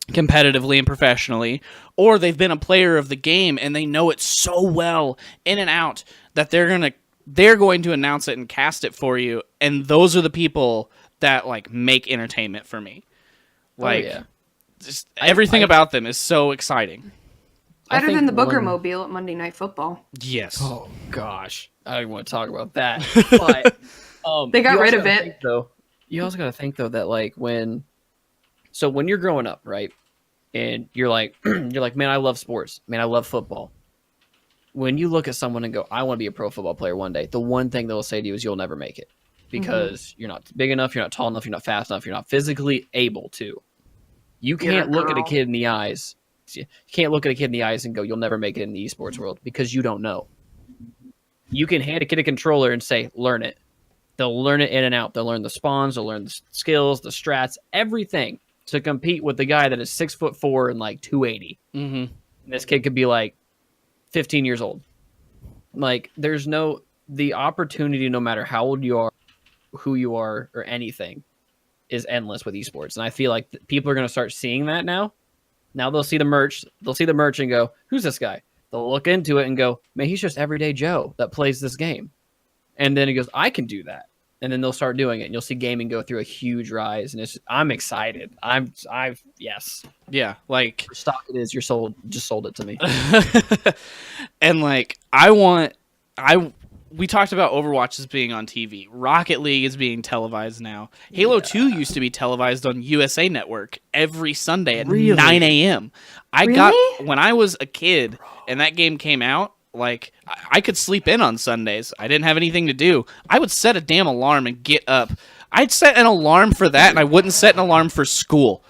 competitively and professionally, or they've been a player of the game and they know it so well in and out that they're going to announce it and cast it for you, and those are the people that like make entertainment for me. Like just everything about them is so exciting. Better than the Booker Mobile at Monday Night Football. Yes. Oh gosh, I don't even want to talk about that. But they got rid of it. You also got to think though that like when you're growing up, right, and you're like, man, I love sports, man, I love football. When you look at someone and go, I want to be a pro football player one day, the one thing they'll say to you is you'll never make it because you're not big enough, you're not tall enough, you're not fast enough, you're not physically able to. You can't look at a kid in the eyes. You can't look at a kid in the eyes and go, you'll never make it in the esports world because you don't know. You can hand a kid a controller and say, learn it. They'll learn it in and out. They'll learn the spawns, they'll learn the skills, the strats, everything to compete with the guy that is 6'4" and like 280. Mm-hmm. And this kid could be like 15 years old. Like there's the opportunity, no matter how old you are, who you are, or anything, is endless with esports. And I feel like people are going to start seeing that now. Now they'll see the merch. They'll see the merch and go, who's this guy? They'll look into it and go, man, he's just everyday Joe that plays this game. And then he goes, I can do that. And then they'll start doing it, and you'll see gaming go through a huge rise. And I'm excited. Yes. Yeah, like for stock it is. Just sold it to me. And like we talked about Overwatch as being on TV. Rocket League is being televised now. Halo 2 used to be televised on USA Network every Sunday at 9 a.m. When I was a kid and that game came out, like, I could sleep in on Sundays. I didn't have anything to do. I would set a damn alarm and get up. I'd set an alarm for that, and I wouldn't set an alarm for school.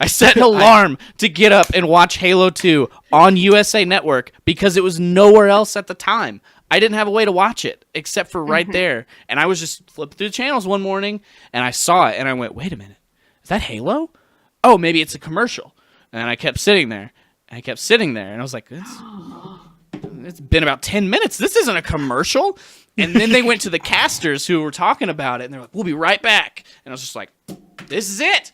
I set an alarm to get up and watch Halo 2 on USA Network because it was nowhere else at the time. I didn't have a way to watch it except for right there. And I was just flipping through the channels one morning, and I saw it, and I went, wait a minute. Is that Halo? Oh, maybe it's a commercial. And I kept sitting there, and I was like, it's been about 10 minutes. This isn't a commercial. And then they went to the casters who were talking about it, and they're like, we'll be right back. And I was just like, this is it.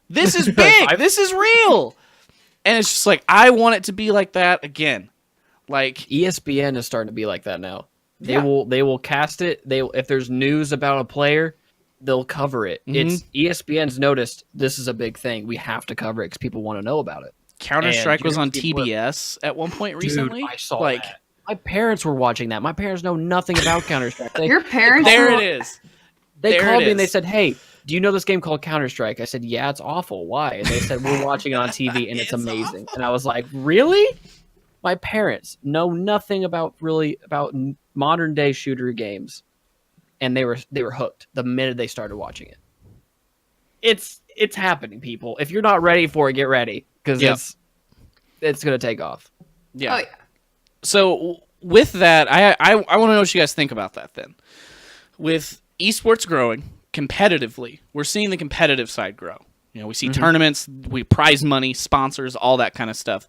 This is big. This is real. And it's just like, I want it to be like that again. Like ESPN is starting to be like that now. They Yeah. will cast it. If there's news about a player, they'll cover it. It's ESPN's noticed this is a big thing. We have to cover it because people want to know about it. Counter-Strike was on TBS at one point recently. Dude, I saw like, that. My parents were watching that. My parents know nothing about Counter-Strike. Your parents? There it is. They There called it me and they is. said, "Hey, do you know this game called Counter-Strike?" I said, "Yeah, it's awful. Why?" And they said, "We're watching it on TV and it's amazing." And I was like, "Really?" My parents know nothing about modern day shooter games, and they were hooked the minute they started watching it. It's happening, people. If you're not ready for it, get ready because it's gonna take off. Yeah. Oh, yeah. So with that, I want to know what you guys think about that then. With esports growing competitively, we're seeing the competitive side grow. You know, we see tournaments, we prize money, sponsors, all that kind of stuff.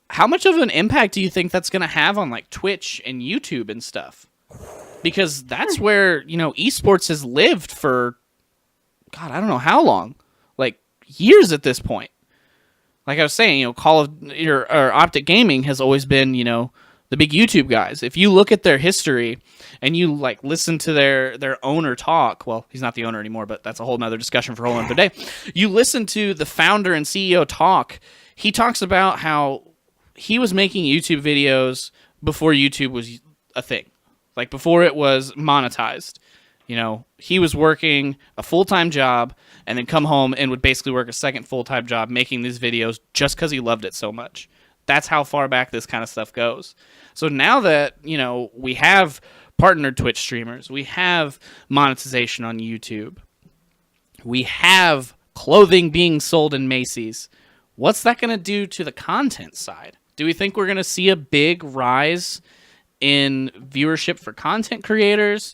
How much of an impact do you think that's going to have on like Twitch and YouTube and stuff? Because that's where, you know, esports has lived for, God, I don't know how long, like years at this point. Like I was saying, you know, or Optic Gaming has always been, you know, the big YouTube guys. If you look at their history and you like listen to their owner talk, well, he's not the owner anymore, but that's a whole nother discussion for a whole other day. You listen to the founder and CEO talk. He talks about how he was making YouTube videos before YouTube was a thing, like before it was monetized. You know, he was working a full-time job and then come home and would basically work a second full-time job making these videos just because he loved it so much. That's how far back this kind of stuff goes. So now that, you know, we have partnered Twitch streamers, we have monetization on YouTube, we have clothing being sold in Macy's, what's that going to do to the content side? Do we think we're going to see a big rise in viewership for content creators?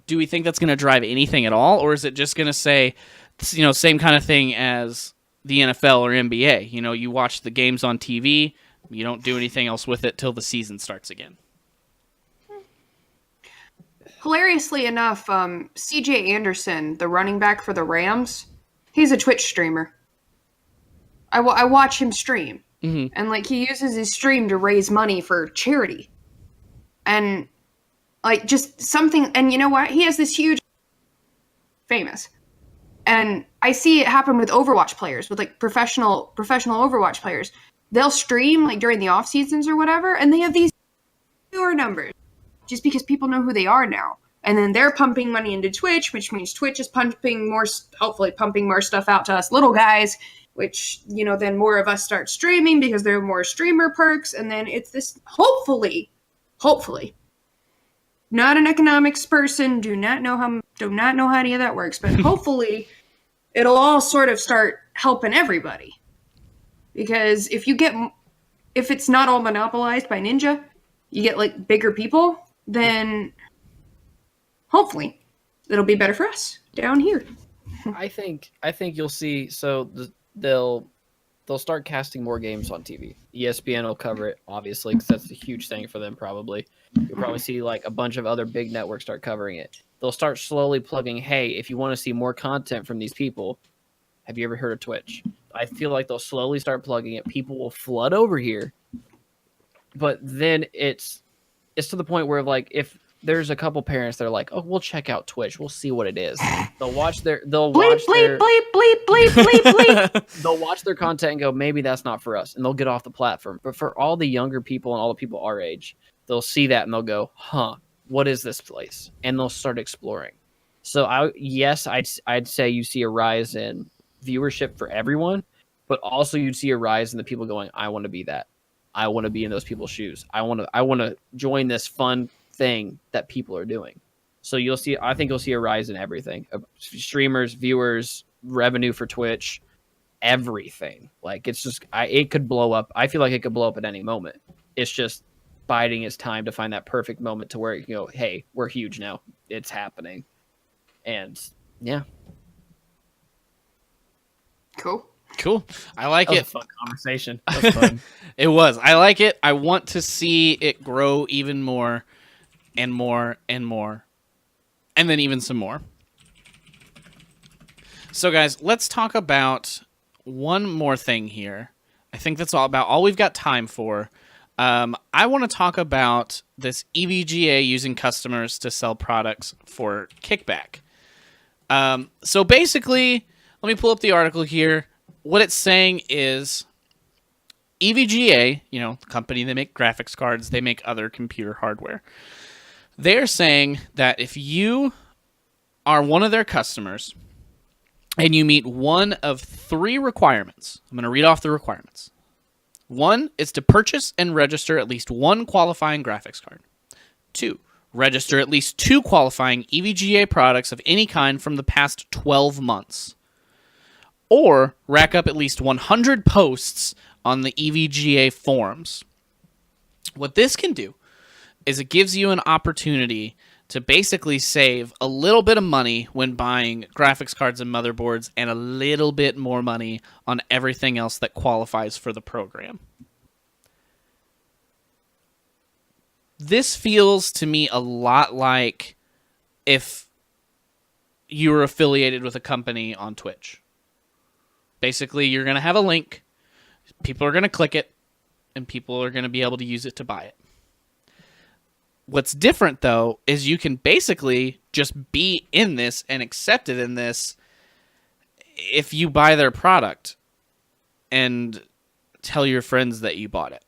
Do we think that's going to drive anything at all? Or is it just going to say, you know, same kind of thing as the NFL or NBA? You know, you watch the games on TV, you don't do anything else with it till the season starts again. Hilariously enough, CJ Anderson, the running back for the Rams, he's a Twitch streamer. I watch him stream. And, like, he uses his stream to raise money for charity. And, like, just something... And you know what? He has this huge... famous. And I see it happen with Overwatch players, with, like, professional Overwatch players. They'll stream, like, during the off-seasons or whatever, and they have these viewer numbers. Just because people know who they are now. And then they're pumping money into Twitch, which means Twitch is hopefully pumping more stuff out to us little guys, which, you know, then more of us start streaming because there are more streamer perks. And then it's this, hopefully, not an economics person, do not know how any of that works, but hopefully it'll all sort of start helping everybody. Because if it's not all monopolized by Ninja, you get like bigger people, then hopefully it'll be better for us down here. I think you'll see. So they'll start casting more games on TV. ESPN will cover it, obviously, because that's a huge thing for them. Probably you'll probably see like a bunch of other big networks start covering it. They'll start slowly plugging. Hey, if you want to see more content from these people, have you ever heard of Twitch? I feel like they'll slowly start plugging it. People will flood over here, but then it's to the point where like if there's a couple parents that are like, oh, we'll check out Twitch. We'll see what it is. They'll watch their Bleep, bleep, bleep, bleep, bleep. They'll watch their content and go, maybe that's not for us, and they'll get off the platform. But for all the younger people and all the people our age, they'll see that and they'll go, huh, what is this place? And they'll start exploring. So I'd say you see a rise in viewership for everyone, but also you'd see a rise in the people going, I want to be that. I want to be in those people's shoes. I want to join this fun thing that people are doing. So I think you'll see a rise in everything. Streamers, viewers, revenue for Twitch, everything. Like it's just it could blow up. I feel like it could blow up at any moment. It's just biding its time to find that perfect moment to where you can go, hey, we're huge now. It's happening. And yeah. Cool. I like That was it. a fun conversation. That was fun. It was. I like it. I want to see it grow even more and more and more. And then even some more. So, guys, let's talk about one more thing here. I think that's all we've got time for. I want to talk about this EVGA using customers to sell products for kickback. So basically, let me pull up the article here. What it's saying is EVGA, the company, they make graphics cards, they make other computer hardware. They're saying that if you are one of their customers and you meet one of 3 requirements, I'm going to read off the requirements. 1 is to purchase and register at least 1 qualifying graphics card. 2, register at least 2 qualifying EVGA products of any kind from the past 12 months. Or rack up at least 100 posts on the EVGA forums. What this can do is it gives you an opportunity to basically save a little bit of money when buying graphics cards and motherboards and a little bit more money on everything else that qualifies for the program. This feels to me a lot like if you were affiliated with a company on Twitch. Basically, you're going to have a link, people are going to click it, and people are going to be able to use it to buy it. What's different, though, is you can basically just be in this and accepted in this if you buy their product and tell your friends that you bought it.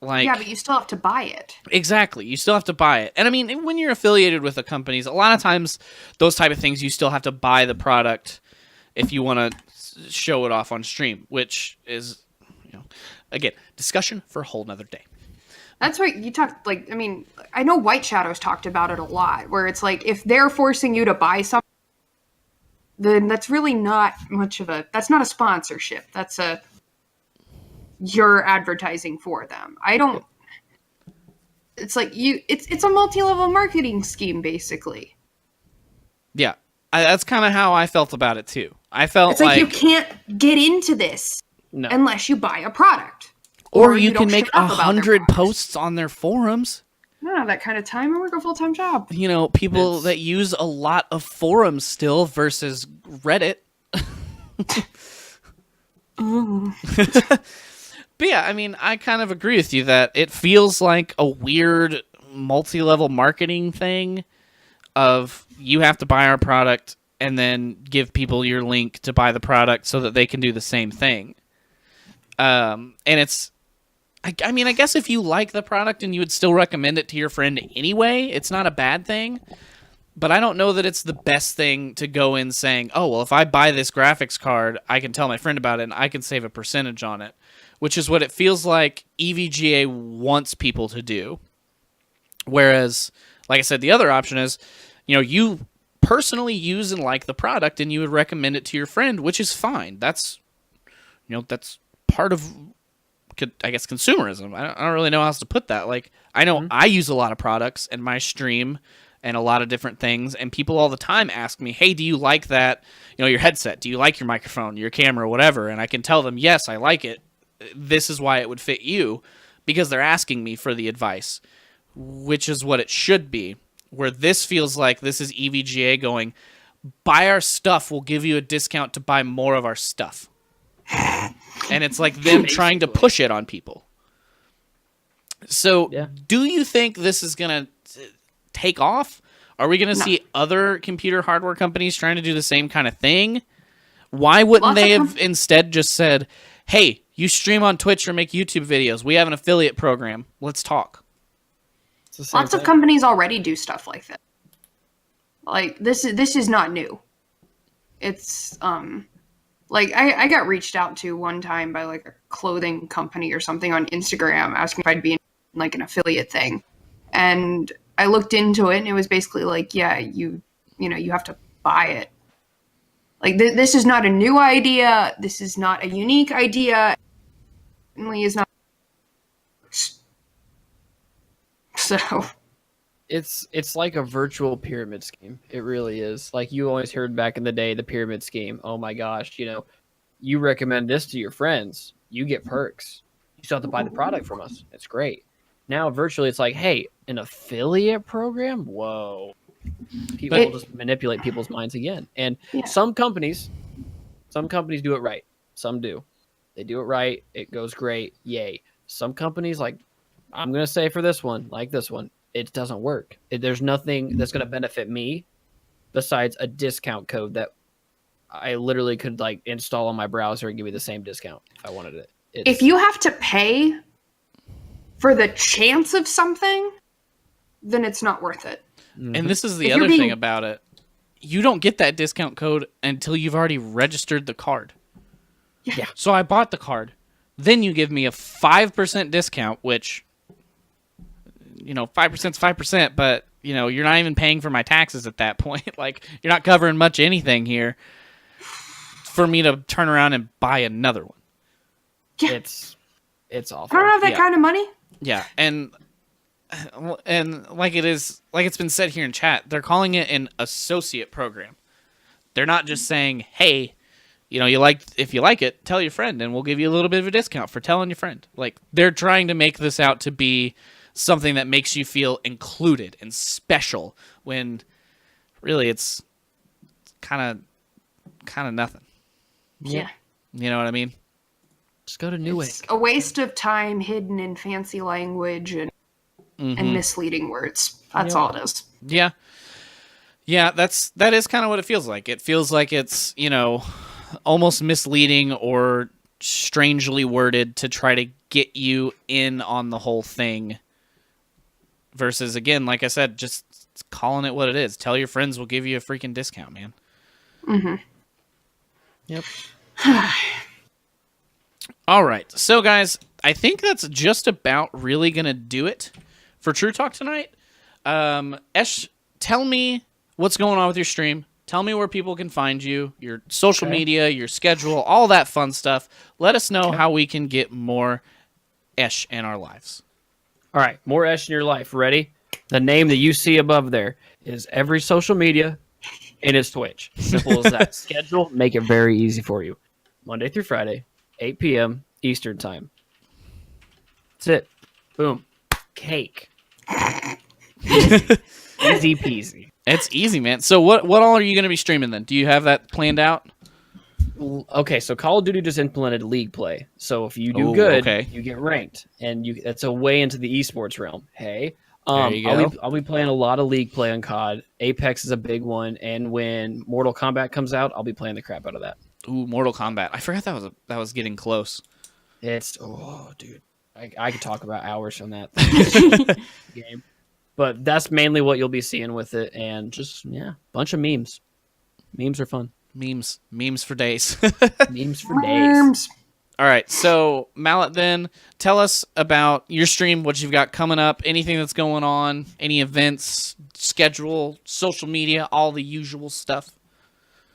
Yeah, but you still have to buy it. Exactly. You still have to buy it. And I mean, when you're affiliated with the companies, a lot of times those type of things, you still have to buy the product if you want to show it off on stream, which is, again, discussion for a whole nother day. That's what you talked, I know White Shadow's talked about it a lot, where it's like, if they're forcing you to buy something, then that's really not much of that's not a sponsorship. That's you're advertising for them. It's like it's a multi-level marketing scheme, basically. Yeah. That's kind of how I felt about it, too. I felt it's like you can't get into this unless you buy a product. Or you can make 100 posts on their forums. I don't have that kind of time. I work a full-time job. People that use a lot of forums still versus Reddit. But yeah, I mean, I kind of agree with you that it feels like a weird multi-level marketing thing of you have to buy our product and then give people your link to buy the product so that they can do the same thing. And it's... I mean, I guess if you like the product and you would still recommend it to your friend anyway, it's not a bad thing. But I don't know that it's the best thing to go in saying, oh, well, if I buy this graphics card, I can tell my friend about it and I can save a percentage on it, which is what it feels like EVGA wants people to do. Whereas, like I said, the other option is, you personally use and like the product and you would recommend it to your friend, which is fine. That's part of... I guess consumerism. I don't really know how else to put that. Like, I know I use a lot of products in my stream and a lot of different things, and people all the time ask me, hey, do you like that, your headset? Do you like your microphone, your camera, whatever? And I can tell them, yes, I like it. This is why it would fit you, because they're asking me for the advice, which is what it should be, where this feels like this is EVGA going, buy our stuff, we'll give you a discount to buy more of our stuff. And it's like them trying to push it on people. So, Do you think this is going to take off? Are we going to see other computer hardware companies trying to do the same kind of thing? Why wouldn't they have instead just said, hey, you stream on Twitch or make YouTube videos. We have an affiliate program. Let's talk. Lots of companies already do stuff like that. Like, this is not new. It's, I got reached out to one time by, a clothing company or something on Instagram asking if I'd be in, an affiliate thing. And I looked into it, and it was basically like, yeah, you have to buy it. Like, this is not a new idea. This is not a unique idea. It certainly is not. So... It's like a virtual pyramid scheme. It really is. Like, you always heard back in the day, the pyramid scheme. Oh my gosh, you recommend this to your friends, you get perks. You still have to buy the product from us. It's great. Now, virtually, it's like, hey, an affiliate program? Whoa. People will just manipulate people's minds again. And some companies do it right. Some do. They do it right. It goes great. Yay. Some companies, like I'm going to say for this one, like this one, it doesn't work. There's nothing that's going to benefit me besides a discount code that I literally could like install on my browser and give me the same discount if I wanted it. If you have to pay for the chance of something, then it's not worth it. And this is the other thing about it. You don't get that discount code until you've already registered the card. Yeah. So I bought the card. Then you give me a 5% discount, which, 5% is 5%, but, you're not even paying for my taxes at that point. Like, you're not covering much anything here for me to turn around and buy another one. Yeah. It's awful. I don't have that kind of money. Yeah, and like it's been said here in chat, they're calling it an associate program. They're not just saying, hey, if you like it, tell your friend and we'll give you a little bit of a discount for telling your friend. Like, they're trying to make this out to be something that makes you feel included and special when really it's kind of nothing. Yeah. You know what I mean? Just go to Newegg. It's a waste of time hidden in fancy language and misleading words. That's all it is. Yeah. Yeah, that is kind of what it feels like. It feels like it's, almost misleading or strangely worded to try to get you in on the whole thing. Versus, again, like I said, just calling it what it is. Tell your friends, we'll give you a freaking discount, man. Mm-hmm. Yep. All right. So, guys, I think that's just about really going to do it for TRU Talk tonight. Esh, tell me what's going on with your stream. Tell me where people can find you, your social media, your schedule, all that fun stuff. Let us know how we can get more Esh in our lives. All right, more Esh in your life. Ready? The name that you see above there is every social media, and it's Twitch. Simple as that. Schedule, make it very easy for you. Monday through Friday, 8 p.m. Eastern Time. That's it. Boom. Cake. Easy peasy. It's easy, man. So what all are you going to be streaming then? Do you have that planned out? Okay, so Call of Duty just implemented League play. So if you do good, you get ranked, and that's a way into the eSports realm. Hey, there you go. I'll be playing a lot of League play on COD. Apex is a big one, and when Mortal Kombat comes out, I'll be playing the crap out of that. Ooh, Mortal Kombat! I forgot that was getting close. Dude, I could talk about hours on that game. But that's mainly what you'll be seeing with it, and just bunch of memes. Memes are fun. Memes for days. Memes for days. All right, so Mallet, then tell us about your stream, what you've got coming up, anything that's going on, any events, schedule, social media, all the usual stuff.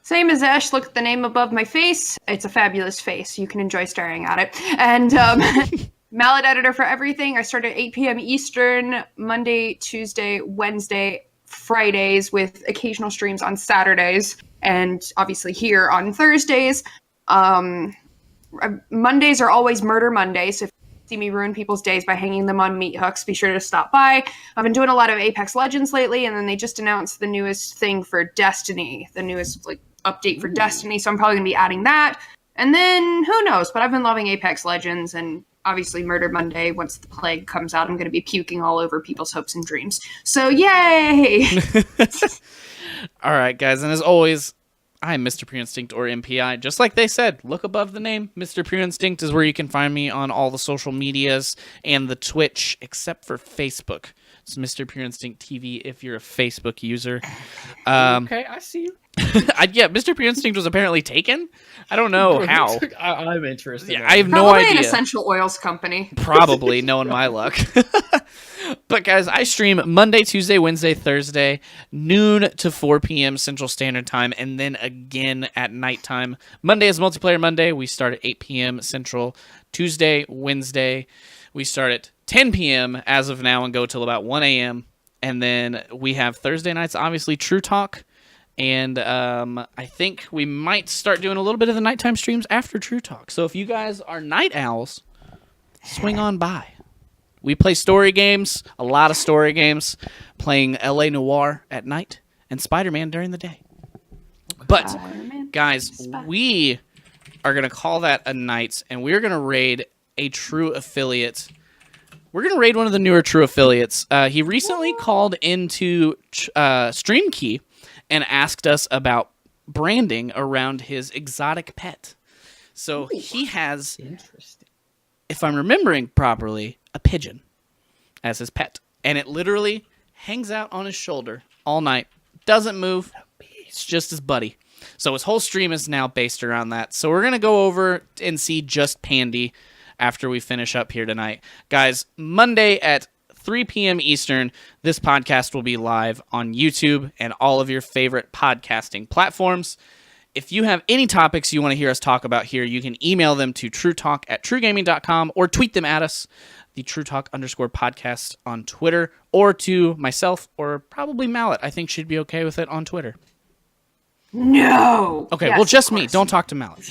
Same as Ash. Look at the name above my face. It's a fabulous face. You can enjoy staring at it. And Mallet editor for everything. I start at 8 p.m. Eastern, Monday, Tuesday, Wednesday, Fridays, with occasional streams on Saturdays, and obviously here on Thursdays. Mondays are always Murder Mondays, so if you see me ruin people's days by hanging them on meat hooks, be sure to stop by. I've been doing a lot of Apex Legends lately, and then they just announced the newest thing for Destiny, the newest update for Destiny, so I'm probably going to be adding that. And then, who knows, but I've been loving Apex Legends, and obviously Murder Monday, once the plague comes out, I'm going to be puking all over people's hopes and dreams. So, yay! All right, guys, and as always, I'm Mr. Pure Instinct, or MPI. Just like they said, look above the name. Mr. Pure Instinct is where you can find me on all the social medias and the Twitch, except for Facebook. It's Mr. Pure Instinct TV if you're a Facebook user. Okay, I see you. Yeah, Mr. Pure Instinct was apparently taken. I don't know how. I'm interested. Yeah, I have no Probably idea. an essential oils company. Probably, knowing my luck. But guys, I stream Monday, Tuesday, Wednesday, Thursday, noon to 4 p.m. Central Standard Time, and then again at nighttime. Monday is Multiplayer Monday. We start at 8 p.m. Central. Tuesday, Wednesday, we start at 10 p.m. as of now and go till about 1 a.m. And then we have Thursday nights, obviously, TRU Talk. And I think we might start doing a little bit of the nighttime streams after TRU Talk. So if you guys are night owls, swing on by. We play story games, a lot of story games, playing LA Noire at night. and Spider-Man during the day. But, Spider-Man, guys, Spider- we are going to call that a night, and we're going to raid a True affiliate. We're going to raid one of the newer True affiliates. He recently called into Stream Key and asked us about branding around his exotic pet. So he has, Interesting. if I'm remembering properly, a pigeon as his pet. And it literally hangs out on his shoulder all night. Doesn't move. It's just his buddy. So his whole stream is now based around that. So we're going to go over and see Just Pandy after we finish up here tonight. Guys, Monday at 3 p.m. Eastern, this podcast will be live on YouTube and all of your favorite podcasting platforms. If you have any topics you want to hear us talk about here, you can email them to truetalk@truegaming.com or tweet them at us, the TrueTalk_podcast on Twitter, or to myself or probably Mallet. I think she'd be okay with it on Twitter. No. Okay, Yes, well, just of me. course. Don't talk to Mallet.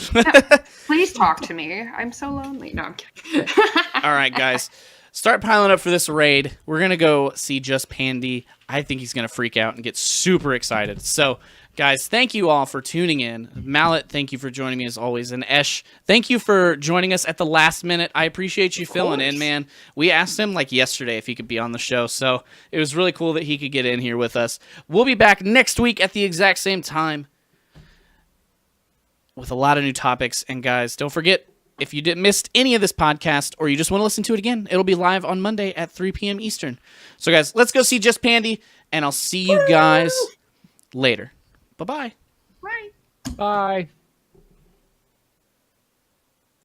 Please talk to me. I'm so lonely. No, I'm kidding. All right, guys. Start piling up for this raid. We're going to go see Just Pandy. I think he's going to freak out and get super excited. So, guys, thank you all for tuning in. Mallet, thank you for joining me as always. And Esh, thank you for joining us at the last minute. I appreciate you filling in, man. We asked him like yesterday if he could be on the show, so it was really cool that he could get in here with us. We'll be back next week at the exact same time with a lot of new topics. And guys, don't forget, if you missed any of this podcast or you just want to listen to it again, it'll be live on Monday at 3 p.m. Eastern. So guys, let's go see Just Pandy, and I'll see you guys later. Bye-bye. Right. Bye.